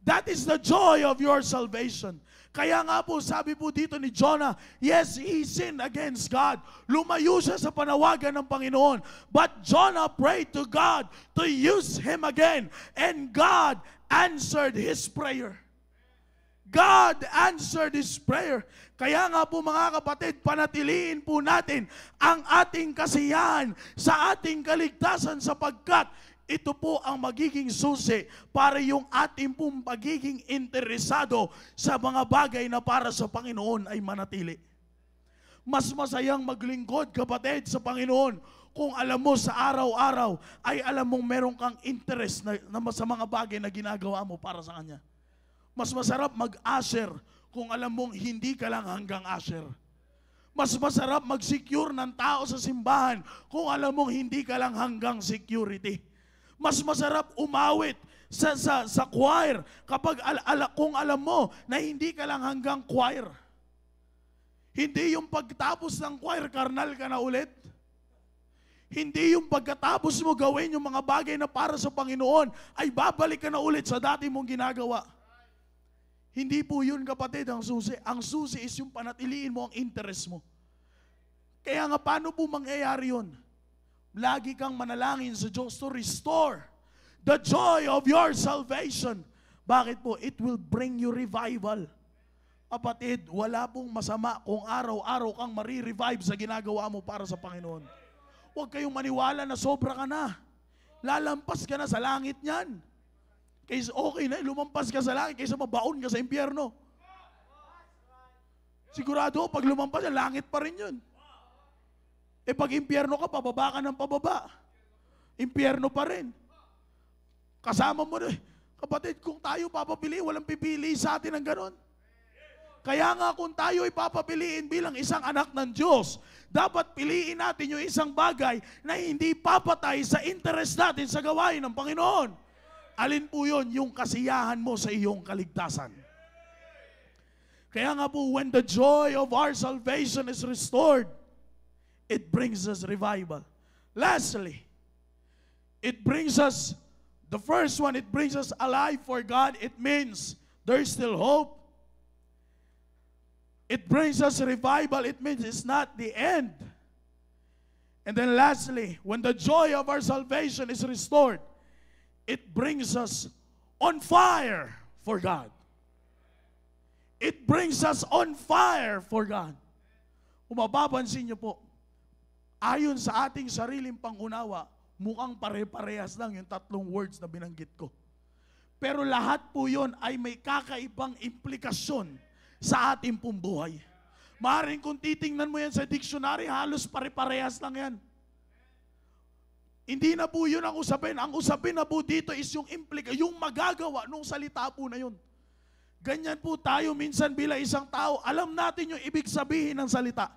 S2: That is the joy of your salvation. Kaya nga po, sabi po dito ni Jonah, yes, he sinned against God. Lumayo siya sa panawagan ng Panginoon. But Jonah prayed to God to use him again. And God answered his prayer. God answered his prayer. Kaya nga po mga kapatid, panatiliin po natin ang ating kasiyahan sa ating kaligtasan sapagkat ito po ang magiging susi para yung ating pong pagiging interesado sa mga bagay na para sa Panginoon ay manatili. Mas masayang maglingkod, kapatid, sa Panginoon kung alam mo sa araw-araw ay alam mong meron kang interest na sa mga bagay na ginagawa mo para sa Kanya. Mas masarap mag-usher kung alam mong hindi ka lang hanggang usher. Mas masarap mag-secure ng tao sa simbahan kung alam mong hindi ka lang hanggang security. Mas masarap umawit sa choir kapag kung alam mo na hindi ka lang hanggang choir. Hindi yung pagtapos ng choir, karnal ka na ulit. Hindi yung pagkatapos mo gawin yung mga bagay na para sa Panginoon, ay babalik ka na ulit sa dati mong ginagawa. Hindi po yun, kapatid, ang susi. Ang susi is yung panatiliin mo ang interest mo. Kaya nga, paano po mangyayari yun? Lagi kang manalangin sa Diyos to restore the joy of your salvation. Bakit po? It will bring you revival. Kapatid, wala pong masama kung araw-araw kang marirevive sa ginagawa mo para sa Panginoon. Huwag kayong maniwala na sobra ka na. Lalampas ka na sa langit niyan. Kaysa okay na, lumampas ka sa langit kaysa mabaon ka sa impyerno. Sigurado, pag lumampas ka, langit pa rin yun. Eh pag impyerno ka, pababa ka ng pababa. Impyerno pa rin. Kasama mo na, kapatid, kung tayo papapili, walang pipili sa atin ng ganon. Kaya nga kung tayo ay papapiliin bilang isang anak ng Diyos, dapat piliin natin yung isang bagay na hindi papatay sa interest natin sa gawain ng Panginoon. Alin po yun? Yung kasiyahan mo sa iyong kaligtasan. Kaya nga po, when the joy of our salvation is restored, it brings us revival. Lastly, it brings us, the first one, it brings us alive for God. It means there's still hope. It brings us revival. It means it's not the end. And then lastly, when the joy of our salvation is restored, it brings us on fire for God. It brings us on fire for God. Kung mapapansin niyo po, ayon sa ating sariling pangunawa, mukhang pare-parehas lang yung tatlong words na binanggit ko. Pero lahat po yun ay may kakaibang implikasyon sa ating pong buhay. Maaaring kung titingnan mo yan sa dictionary, halos pare-parehas lang yan. Hindi na po yun ang usapin. Ang usapin na po dito is yung yung magagawa nung salita po na yun. Ganyan po tayo minsan bilang isang tao, alam natin yung ibig sabihin ng salita.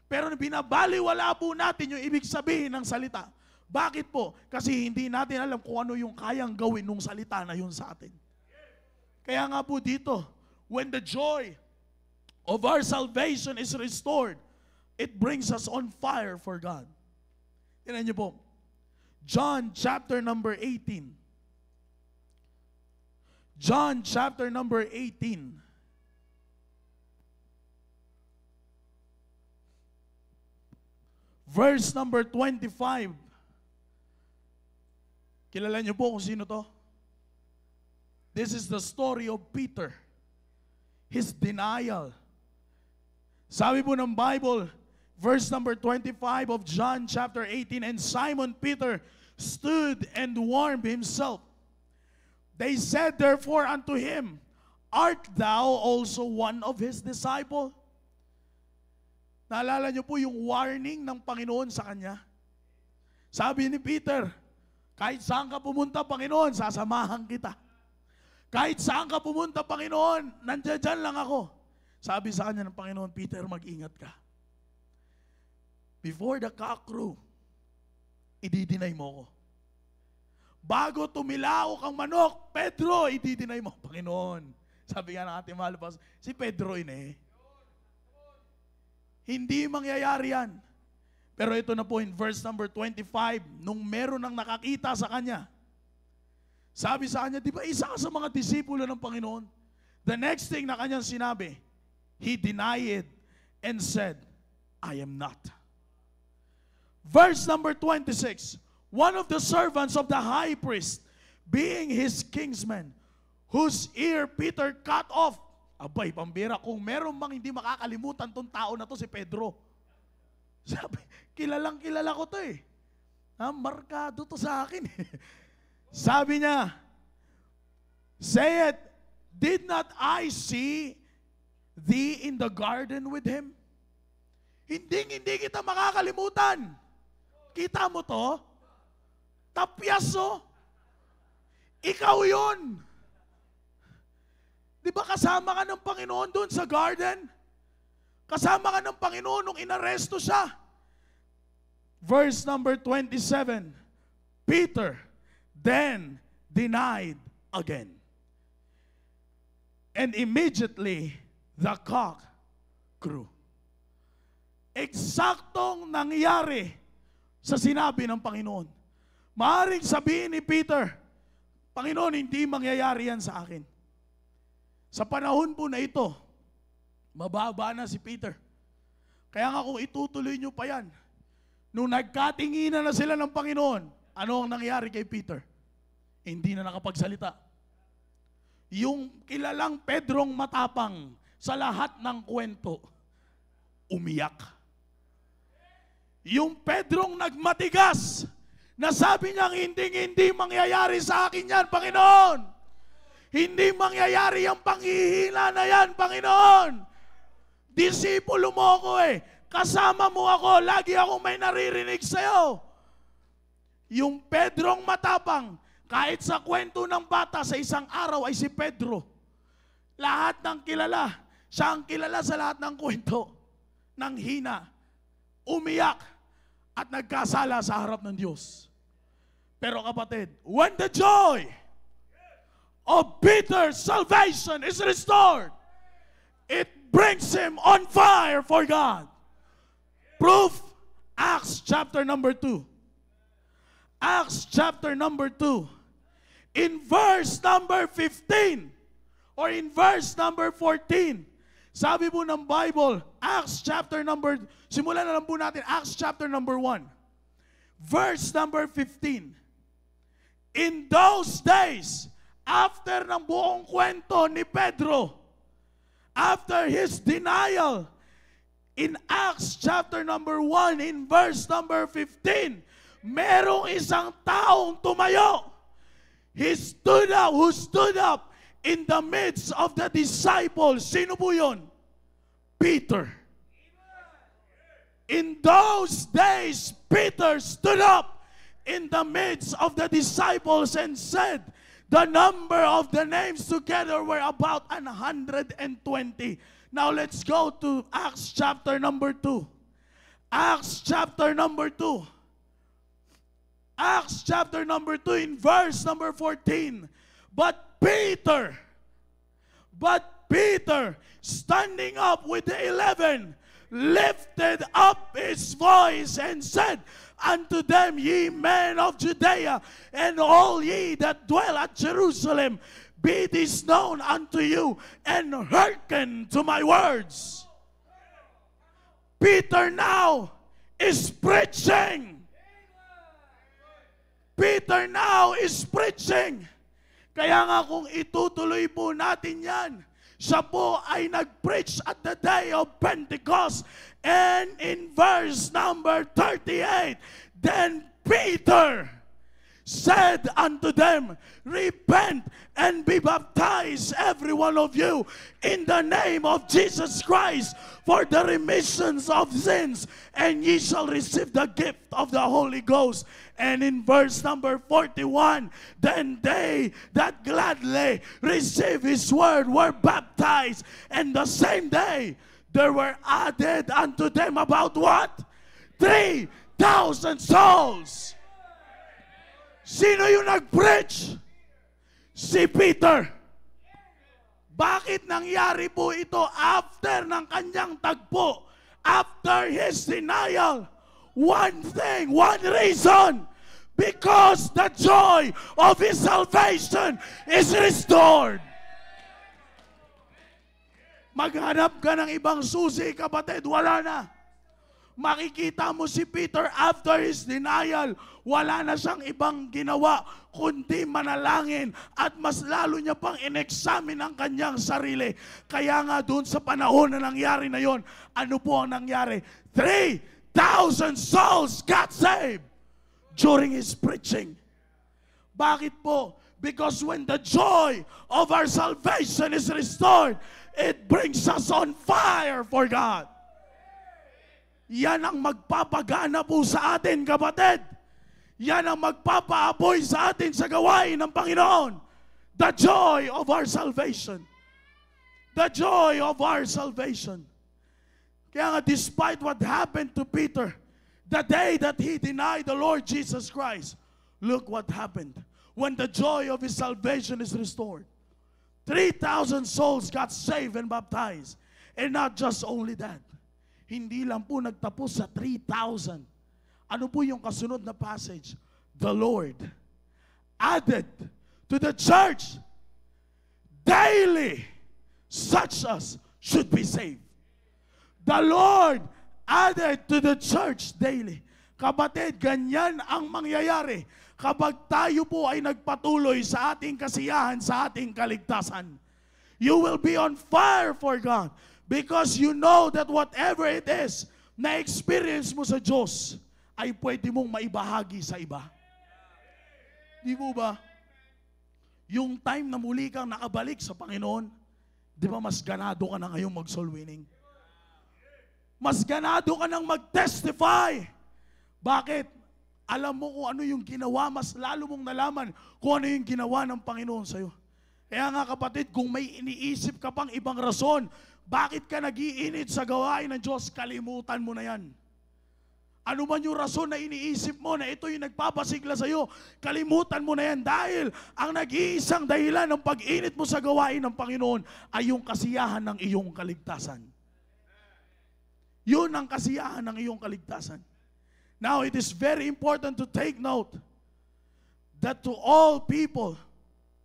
S2: Pero binabaliwala po natin yung ibig sabihin ng salita. Bakit po? Kasi hindi natin alam kung ano yung kayang gawin nung salita na yun sa atin. Kaya nga po dito, when the joy of our salvation is restored, it brings us on fire for God. Tingnan niyo po, John chapter number 18. John chapter number 18. Verse number 25. Kilala niyo po kung sino to? This is the story of Peter. His denial. Sabi po ng Bible, verse number 25 of John chapter 18, and Simon Peter stood and warmed himself. They said therefore unto him, art thou also one of his disciples? Naalala niyo po yung warning ng Panginoon sa kanya? Sabi ni Peter, Kahit saan ka pumunta, Panginoon, sasamahan kita. Kahit saan ka pumunta, Panginoon, nandiyan lang ako. Sabi sa kanya ng Panginoon, Peter, mag-ingat ka. Before the cock crew, i-deny mo ko. Bago tumilaok ang manok, Pedro, i-deny mo, Panginoon. Sabi nga ng ating mahal pa, si Pedro hindi mangyayari yan. Pero ito na po in verse number 25, nung meron nang nakakita sa kanya, sabi sa kanya, di ba isa ka sa mga disipulo ng Panginoon? The next thing na kanyang sinabi, he denied and said, I am not. Verse number 26, one of the servants of the high priest, being his kinsman, whose ear Peter cut off. Abay, pambira, kung meron mang hindi makakalimutan tong tao na to, si Pedro. Sabi, kilalang kilala ko to eh. Markado to sa akin eh. Sabi niya, say it, did not I see thee in the garden with him? Hindi kita makakalimutan. Kita mo to? Tapyas oh. Ikaw yun. Di ba kasama ka ng Panginoon doon sa garden? Kasama ka ng Panginoon nung inaresto siya. Verse number 27, Peter then denied again. And immediately the cock crew. Eksaktong nangyari sa sinabi ng Panginoon. Maaaring sabihin ni Peter, Panginoon, hindi mangyayari yan sa akin. Sa panahon po na ito, mababa na si Peter. Kaya nga kung itutuloy nyo pa yan, nung nagkatinginan na sila ng Panginoon, ano ang nangyari kay Peter? Hindi na nakapagsalita. Yung kilalang Pedrong matapang sa lahat ng kwento, umiyak. Yung Pedrong nagmatigas, na sabi niyang hindi mangyayari sa akin yan, Panginoon. Hindi mangyayari ang panghihina na yan, Panginoon. Disipulo mo ako eh. Kasama mo ako. Lagi akong may naririnig sa'yo. Yung Pedrong matapang, kahit sa kwento ng bata sa isang araw ay si Pedro. Lahat ng kilala. Siya ang kilala sa lahat ng kwento. Nang hina, umiyak, at nagkasala sa harap ng Diyos. Pero kapatid, when the joy of Peter's salvation is restored, it brings him on fire for God. Proof, Acts chapter number 2. Acts chapter number 2. In verse number 15 or in verse number 14, sabi po ng Bible, Acts chapter number, simulan na lang po natin, Acts chapter number 1. Verse number 15. In those days, after ng buong kwento ni Pedro, after his denial, in Acts chapter number 1, in verse number 15, merong isang taong tumayo. Who stood up in the midst of the disciples. Sino po yun? Peter. In those days, Peter stood up in the midst of the disciples and said, the number of the names together were about 120. Now let's go to Acts chapter number 2. Acts chapter number 2. Acts chapter number 2 in verse number 14. But Peter, standing up with the 11, lifted up his voice and said unto them, ye men of Judea, and all ye that dwell at Jerusalem, be this known unto you, and hearken to my words. Peter now is preaching. Peter now is preaching. Kaya nga kung itutuloy po natin yan, siya po ay nag-preach at the day of Pentecost. And in verse number 38, then Peter said unto them, repent and be baptized, every one of you, in the name of Jesus Christ, for the remissions of sins, and ye shall receive the gift of the Holy Ghost. And in verse number 41, then they that gladly received his word were baptized, and the same day there were added unto them about what? 3,000 souls. Sino yung nag-preach? Si Peter. Bakit nangyari po ito after ng kanyang tagpo? After his denial? One thing, one reason. Because the joy of his salvation is restored. Maghanap ka ng ibang susi, kapatid, wala na. Makikita mo si Peter after his denial, wala na siyang ibang ginawa kundi manalangin, at mas lalo niya pang in-examine ang kanyang sarili. Kaya nga doon sa panahon na nangyari na yon, ano po ang nangyari? 3,000 souls got saved during his preaching. Bakit po? Because when the joy of our salvation is restored, it brings us on fire for God. Yan ang magpapagana po sa atin, kapatid. Yan ang magpapaapoy sa atin sa gawain ng Panginoon. The joy of our salvation. The joy of our salvation. Kaya nga, despite what happened to Peter, the day that he denied the Lord Jesus Christ, look what happened. When the joy of his salvation is restored, 3,000 souls got saved and baptized. And not just only that, hindi lang po nagtapos sa 3,000. Ano po yung kasunod na passage? The Lord added to the church daily such as should be saved. The Lord added to the church daily. Kapatid, ganyan ang mangyayari kapag tayo po ay nagpatuloy sa ating kasiyahan, sa ating kaligtasan. You will be on fire for God. Because you know that whatever it is na experience mo sa Diyos ay pwede mong maibahagi sa iba. Di mo ba? Yung time na muli kang nakabalik sa Panginoon, di ba mas ganado ka na ngayong mag-soul winning? Mas ganado ka nang mag-testify. Bakit? Alam mo kung ano yung ginawa, mas lalo mong nalaman kung ano yung ginawa ng Panginoon sa'yo. Kaya nga, kapatid, kung may iniisip ka pang ibang rason, bakit ka nag-iinit sa gawain ng Diyos, kalimutan mo na yan. Ano man yung rason na iniisip mo na ito yung nagpapasigla sa'yo, kalimutan mo na yan, dahil ang nag-iisang dahilan ng pag-init mo sa gawain ng Panginoon ay yung kasiyahan ng iyong kaligtasan. Yun ang kasiyahan ng iyong kaligtasan. Now, it is very important to take note that to all people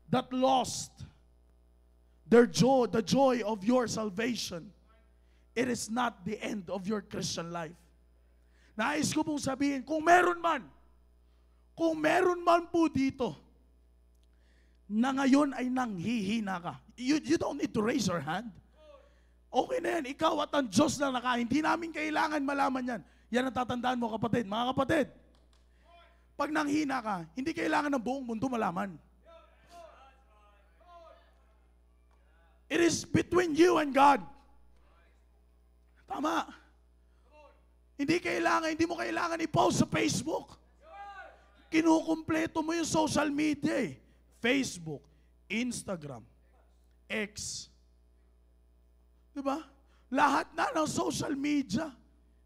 S2: that lost their joy, the joy of your salvation, it is not the end of your Christian life. Nais ko pong sabihin, kung meron man po dito, na ngayon ay nanghihina ka, you don't need to raise your hand. Okay na yan, ikaw at ang Diyos na hindi namin kailangan malaman yan. Yan ang tatandaan mo, kapatid. Mga kapatid, pag nanghina ka, hindi kailangan ng buong mundo malaman. It is between you and God. Tama. Hindi mo kailangan i-post sa Facebook. Kinukumpleto mo yung social media eh. Facebook, Instagram, X. Diba? Lahat na ng social media.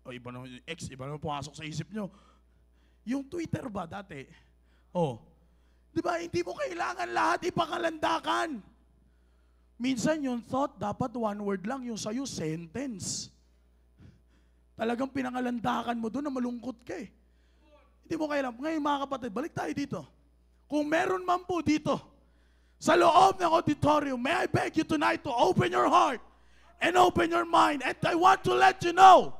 S2: O, iba naman yung X, iba naman pumasok sa isip nyo. Yung Twitter ba dati? Diba? Hindi mo kailangan lahat ipakalandakan. Minsan yung thought, dapat one word lang, yung sa'yo, sentence. Talagang pinangalandakan mo doon na malungkot ka eh. Hindi mo kailangan. Ngayon mga kapatid, balik tayo dito. Kung meron man po dito, sa loob ng auditorium, may I beg you tonight to open your heart and open your mind. And I want to let you know,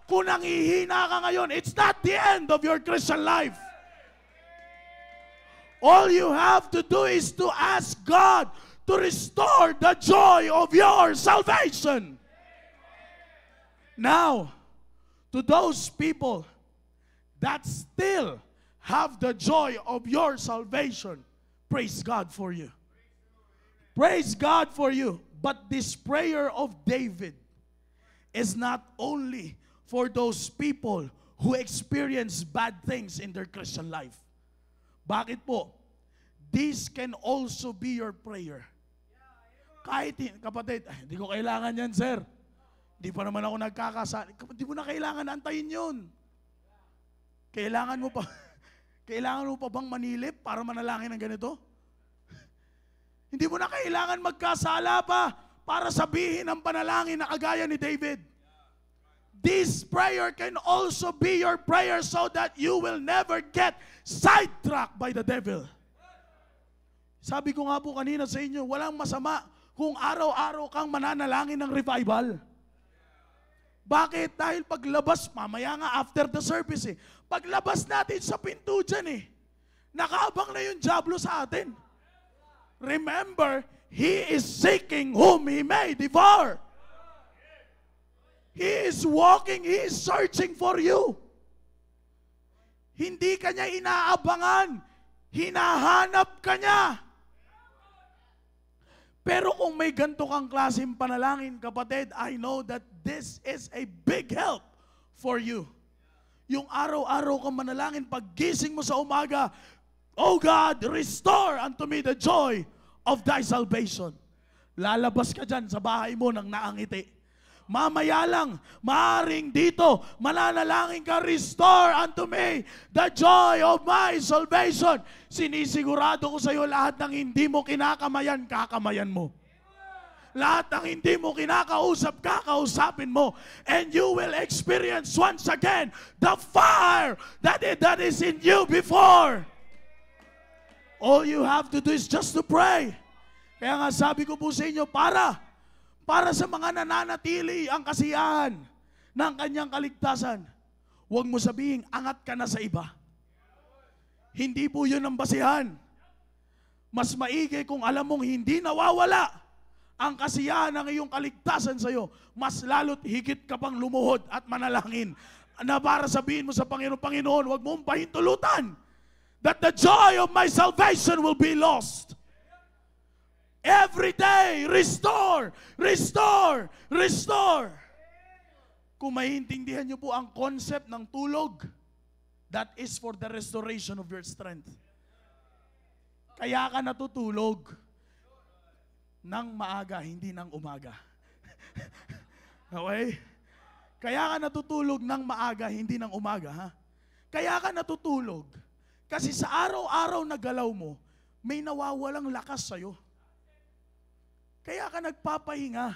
S2: kung nanghihina ka ngayon, it's not the end of your Christian life. All you have to do is to ask God to restore the joy of your salvation. Now, to those people that still have the joy of your salvation. Praise God for you. Praise God for you. But this prayer of David is not only for those people who experience bad things in their Christian life. Bakit po? This can also be your prayer. Kahit, kapatid, hindi ko kailangan yan, sir. Hindi pa naman ako nagkakasali. Hindi mo na kailangan antayin yun. Kailangan mo pa bang manilip para manalangin ng ganito? Hindi mo na kailangan magkasala pa para sabihin ang panalangin na kagaya ni David. This prayer can also be your prayer so that you will never get sidetracked by the devil. Sabi ko nga po kanina sa inyo, walang masama kung araw-araw kang mananalangin ng revival. Bakit? Dahil paglabas, mamaya nga after the service paglabas natin sa pinto dyan nakaabang na yung diablo sa atin. Remember, he is seeking whom he may devour. He is walking, he is searching for you. Hindi ka niya inaabangan, hinahanap ka niya. Pero kung may ganito kang klaseng panalangin, kapatid, I know that this is a big help for you. Yung araw-araw kang manalangin, paggising mo sa umaga, oh God, restore unto me the joy of thy salvation. Lalabas ka dyan sa bahay mo ng naangiti. Mamaya lang, maaring dito, mananalangin ka, restore unto me the joy of my salvation. Sinisigurado ko sa iyo, lahat ng hindi mo kinakamayan, kakamayan mo. Lahat ng hindi mo kinakausap, kakausapin mo. And you will experience once again the fire that is in you before. All you have to do is just to pray. Kaya nga sabi ko po sa inyo, para sa mga nananatili ang kasiyahan ng kanyang kaligtasan, huwag mo sabihin, angat ka na sa iba. Hindi po yun ang basihan. Mas maigi kung alam mong hindi nawawala ang kasiyahan ng iyong kaligtasan sa iyo, mas lalo't higit ka pang lumuhod at manalangin na para sabihin mo sa Panginoon, Panginoon, huwag mong pahintulutan that the joy of my salvation will be lost. Every day, restore, restore, restore. Kung maintindihan niyo po ang concept ng tulog, that is for the restoration of your strength. Kaya ka natutulog ng maaga, hindi ng umaga. Okay? Kaya ka natutulog ng maaga, hindi ng umaga. Ha? Kaya ka natutulog kasi sa araw-araw na galaw mo, may nawawalang lakas sa'yo. Kaya ka nagpapahinga.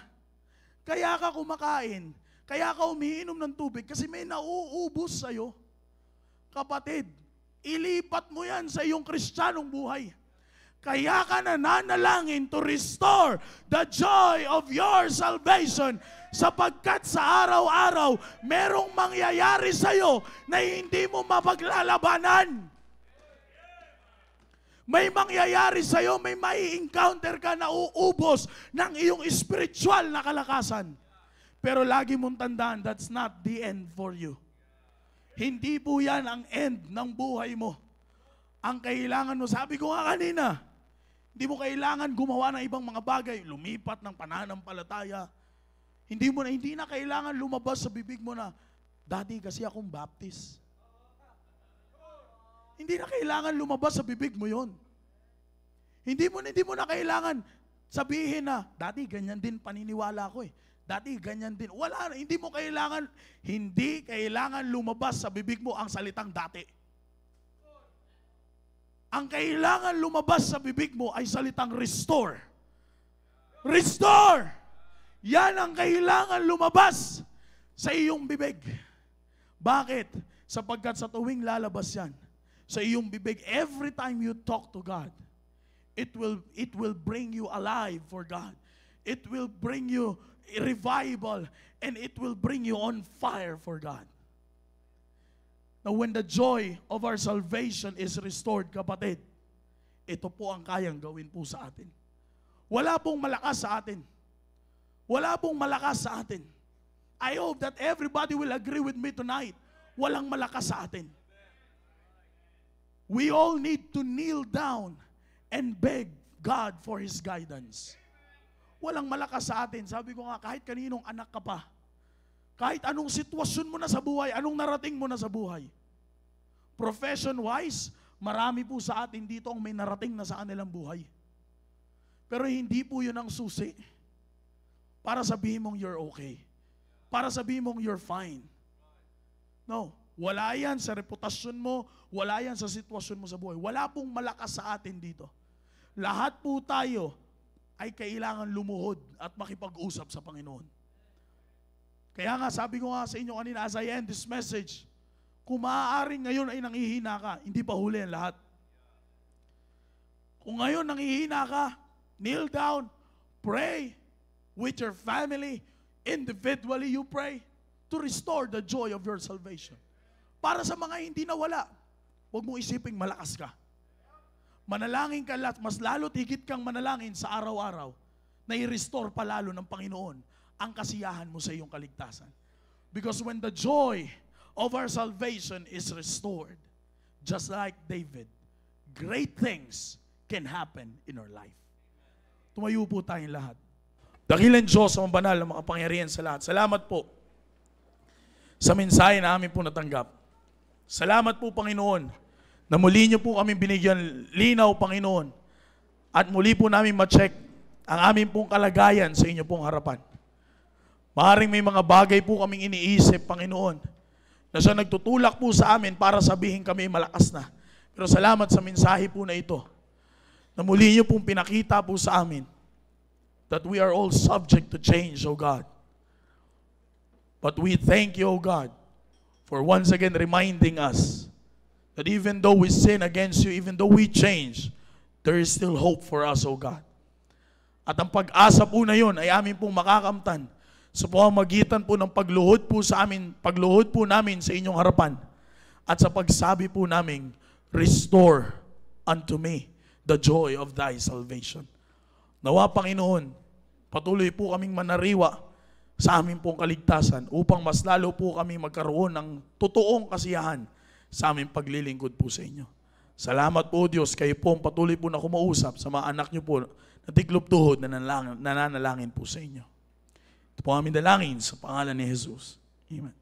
S2: Kaya ka kumakain. Kaya ka umiinom ng tubig kasi may nauubos sa'yo. Kapatid, ilipat mo yan sa iyong kristyanong buhay. Kaya ka nananalangin to restore the joy of your salvation sapagkat sa araw-araw merong mangyayari sa'yo na hindi mo mapaglalabanan. May mangyayari sa'yo, may mai-encounter ka na uubos ng iyong spiritual na kalakasan. Pero lagi mong tandaan, that's not the end for you. Hindi po yan ang end ng buhay mo. Ang kailangan mo, sabi ko nga kanina, hindi mo kailangan gumawa ng ibang mga bagay, lumipat ng pananampalataya. Hindi na kailangan lumabas sa bibig mo na, Daddy, kasi akong Baptist. Hindi na kailangan lumabas sa bibig mo yon. Hindi mo na kailangan sabihin na, Daddy, ganyan din paniniwala ko Daddy, ganyan din. Wala, hindi kailangan lumabas sa bibig mo ang salitang dati. Ang kailangan lumabas sa bibig mo ay salitang restore. Restore! Yan ang kailangan lumabas sa iyong bibig. Bakit? Sapagkat sa tuwing lalabas yan, sa iyong bibig, every time you talk to God, it will bring you alive for God. It will bring you a revival and it will bring you on fire for God. Now when the joy of our salvation is restored, kapatid, ito po ang kayang gawin po sa atin. Wala pong malakas sa atin. Wala pong malakas sa atin. I hope that everybody will agree with me tonight. Walang malakas sa atin. we all need to kneel down and beg God for His guidance. Walang malakas sa atin. Sabi ko nga, kahit kaninong anak ka pa, kahit anong sitwasyon mo na sa buhay, anong narating mo na sa buhay. Profession-wise, marami po sa atin dito ang may narating na sa kanilang buhay. Pero hindi po yun ang susi para sabihin mong you're okay. Para sabihin mong you're fine. No, wala yan sa reputasyon mo, wala yan sa sitwasyon mo sa buhay. Wala pong malakas sa atin dito. Lahat po tayo ay kailangan lumuhod at makipag-usap sa Panginoon. Kaya nga, sabi ko nga sa inyo kanina, as I end this message, kung maaaring ngayon ay nanghihina ka, hindi pa huli ang lahat. Kung ngayon nanghihina ka, kneel down, pray with your family, individually you pray to restore the joy of your salvation. Para sa mga hindi nawala, huwag mong isiping malakas ka. Manalangin ka mas lalo't higit kang manalangin sa araw-araw na i-restore palalo ng Panginoon ang kasiyahan mo sa iyong kaligtasan. Because when the joy of our salvation is restored, just like David, great things can happen in our life. Tumayo po tayong lahat. Dakilan Diyos ang banal na makapangyarihan sa lahat. Salamat po sa mensahe na amin po natanggap. Salamat po, Panginoon, na muli niyo po kami binigyan linaw, Panginoon, at muli po namin ma-check ang aming pong kalagayan sa inyo pong harapan. Maaaring may mga bagay po kaming iniisip, Panginoon, na siya nagtutulak po sa amin para sabihin kami malakas na. Pero salamat sa mensahe po na ito, na muli niyo pong pinakita po sa amin that we are all subject to change, O God. But we thank you, O God, for once again reminding us that even though we sin against you, even though we change, there is still hope for us, O God. At ang pag-asa po na yun ay amin pong makakamtan sa pamamagitan po ng pagluhod po namin sa inyong harapan at sa pagsabi po namin, restore unto me the joy of thy salvation. Nawa, Panginoon, patuloy po kaming manariwa sa aming pong kaligtasan upang mas lalo po kami magkaroon ng totoong kasiyahan sa aming paglilingkod po sa inyo. Salamat po, Diyos, kayo po ang patuloy po na kumausap sa mga anak niyo po na tiklop tuhod na nananalangin po sa inyo. Ito po aming dalangin sa pangalan ni Jesus. Amen.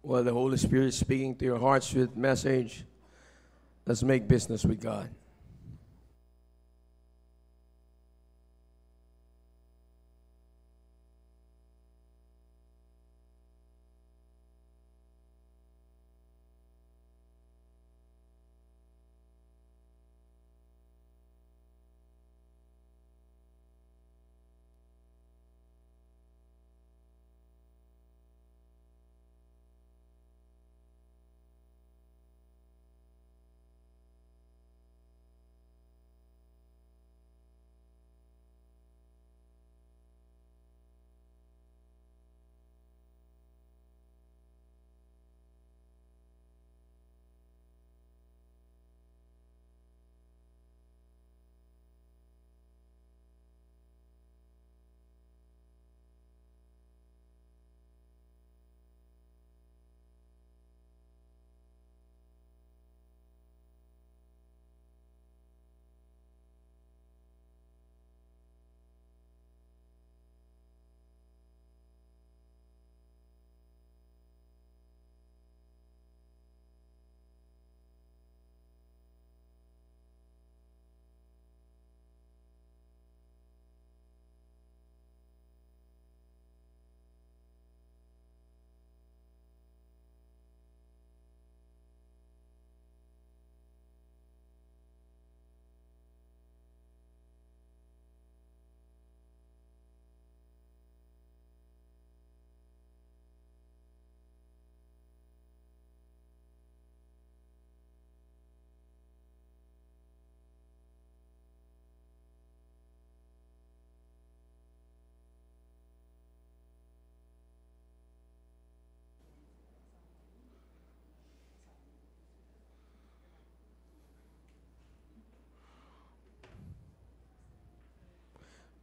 S1: Well, the Holy Spirit is speaking to your hearts with message. Let's make business with God.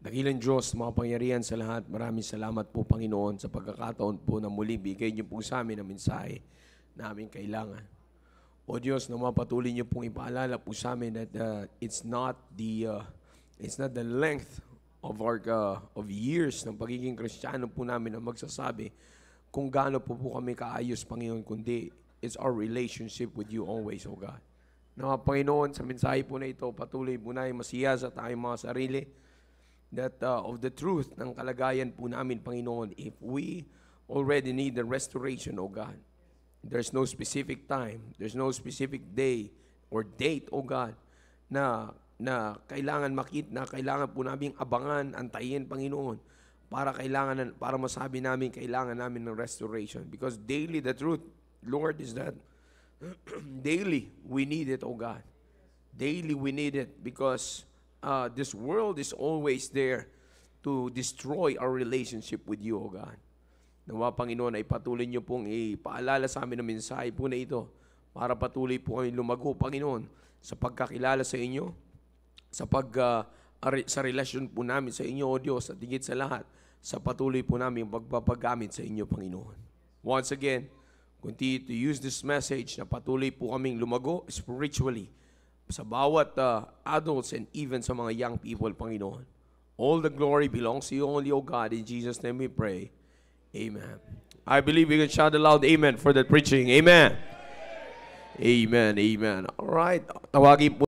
S1: Dakilang Diyos, makapangyarihan sa lahat, maraming salamat po, Panginoon, sa pagkakataon po na muli bigay niyo po sa amin ang mensahe na aming kailangan O Diyos, na mapatuloy niyo pong ipaalala po sa amin that it's not the length of our of years ng pagiging Kristiyano po namin na magsasabi kung gaano po kami kaayos, Panginoon, kundi it's our relationship with you always, O God. Na Panginoon, sa mensahe po na ito, patuloy po na masiya sa tayong mga sarili that of the truth ng kalagayan po namin, Panginoon, if we already need the restoration, O God, there's no specific time, there's no specific day or date, O God, na kailangan na kailangan po namin abangan, antayin, Panginoon, para masabi namin kailangan namin ng restoration. Because daily, the truth, Lord, is that daily we need it, O God. Daily we need it because this world is always there to destroy our relationship with you, O God. Nawa, Panginoon, ay patuloy niyo pong ipaalala sa amin ang mensahe po na ito para patuloy po kami lumago, Panginoon, sa pagkakilala sa inyo, sa relasyon po namin sa inyo, O Diyos, at higit sa lahat, sa patuloy po namin pagpapagamit sa inyo, Panginoon. Once again, continue to use this message na patuloy po kaming lumago spiritually sa bawat adults and even sa mga young people, Panginoon. All the glory belongs to you only, O God. In Jesus' name we pray. Amen. I believe we can shout aloud amen for that preaching. Amen. Amen. Amen. All right. Tawagin po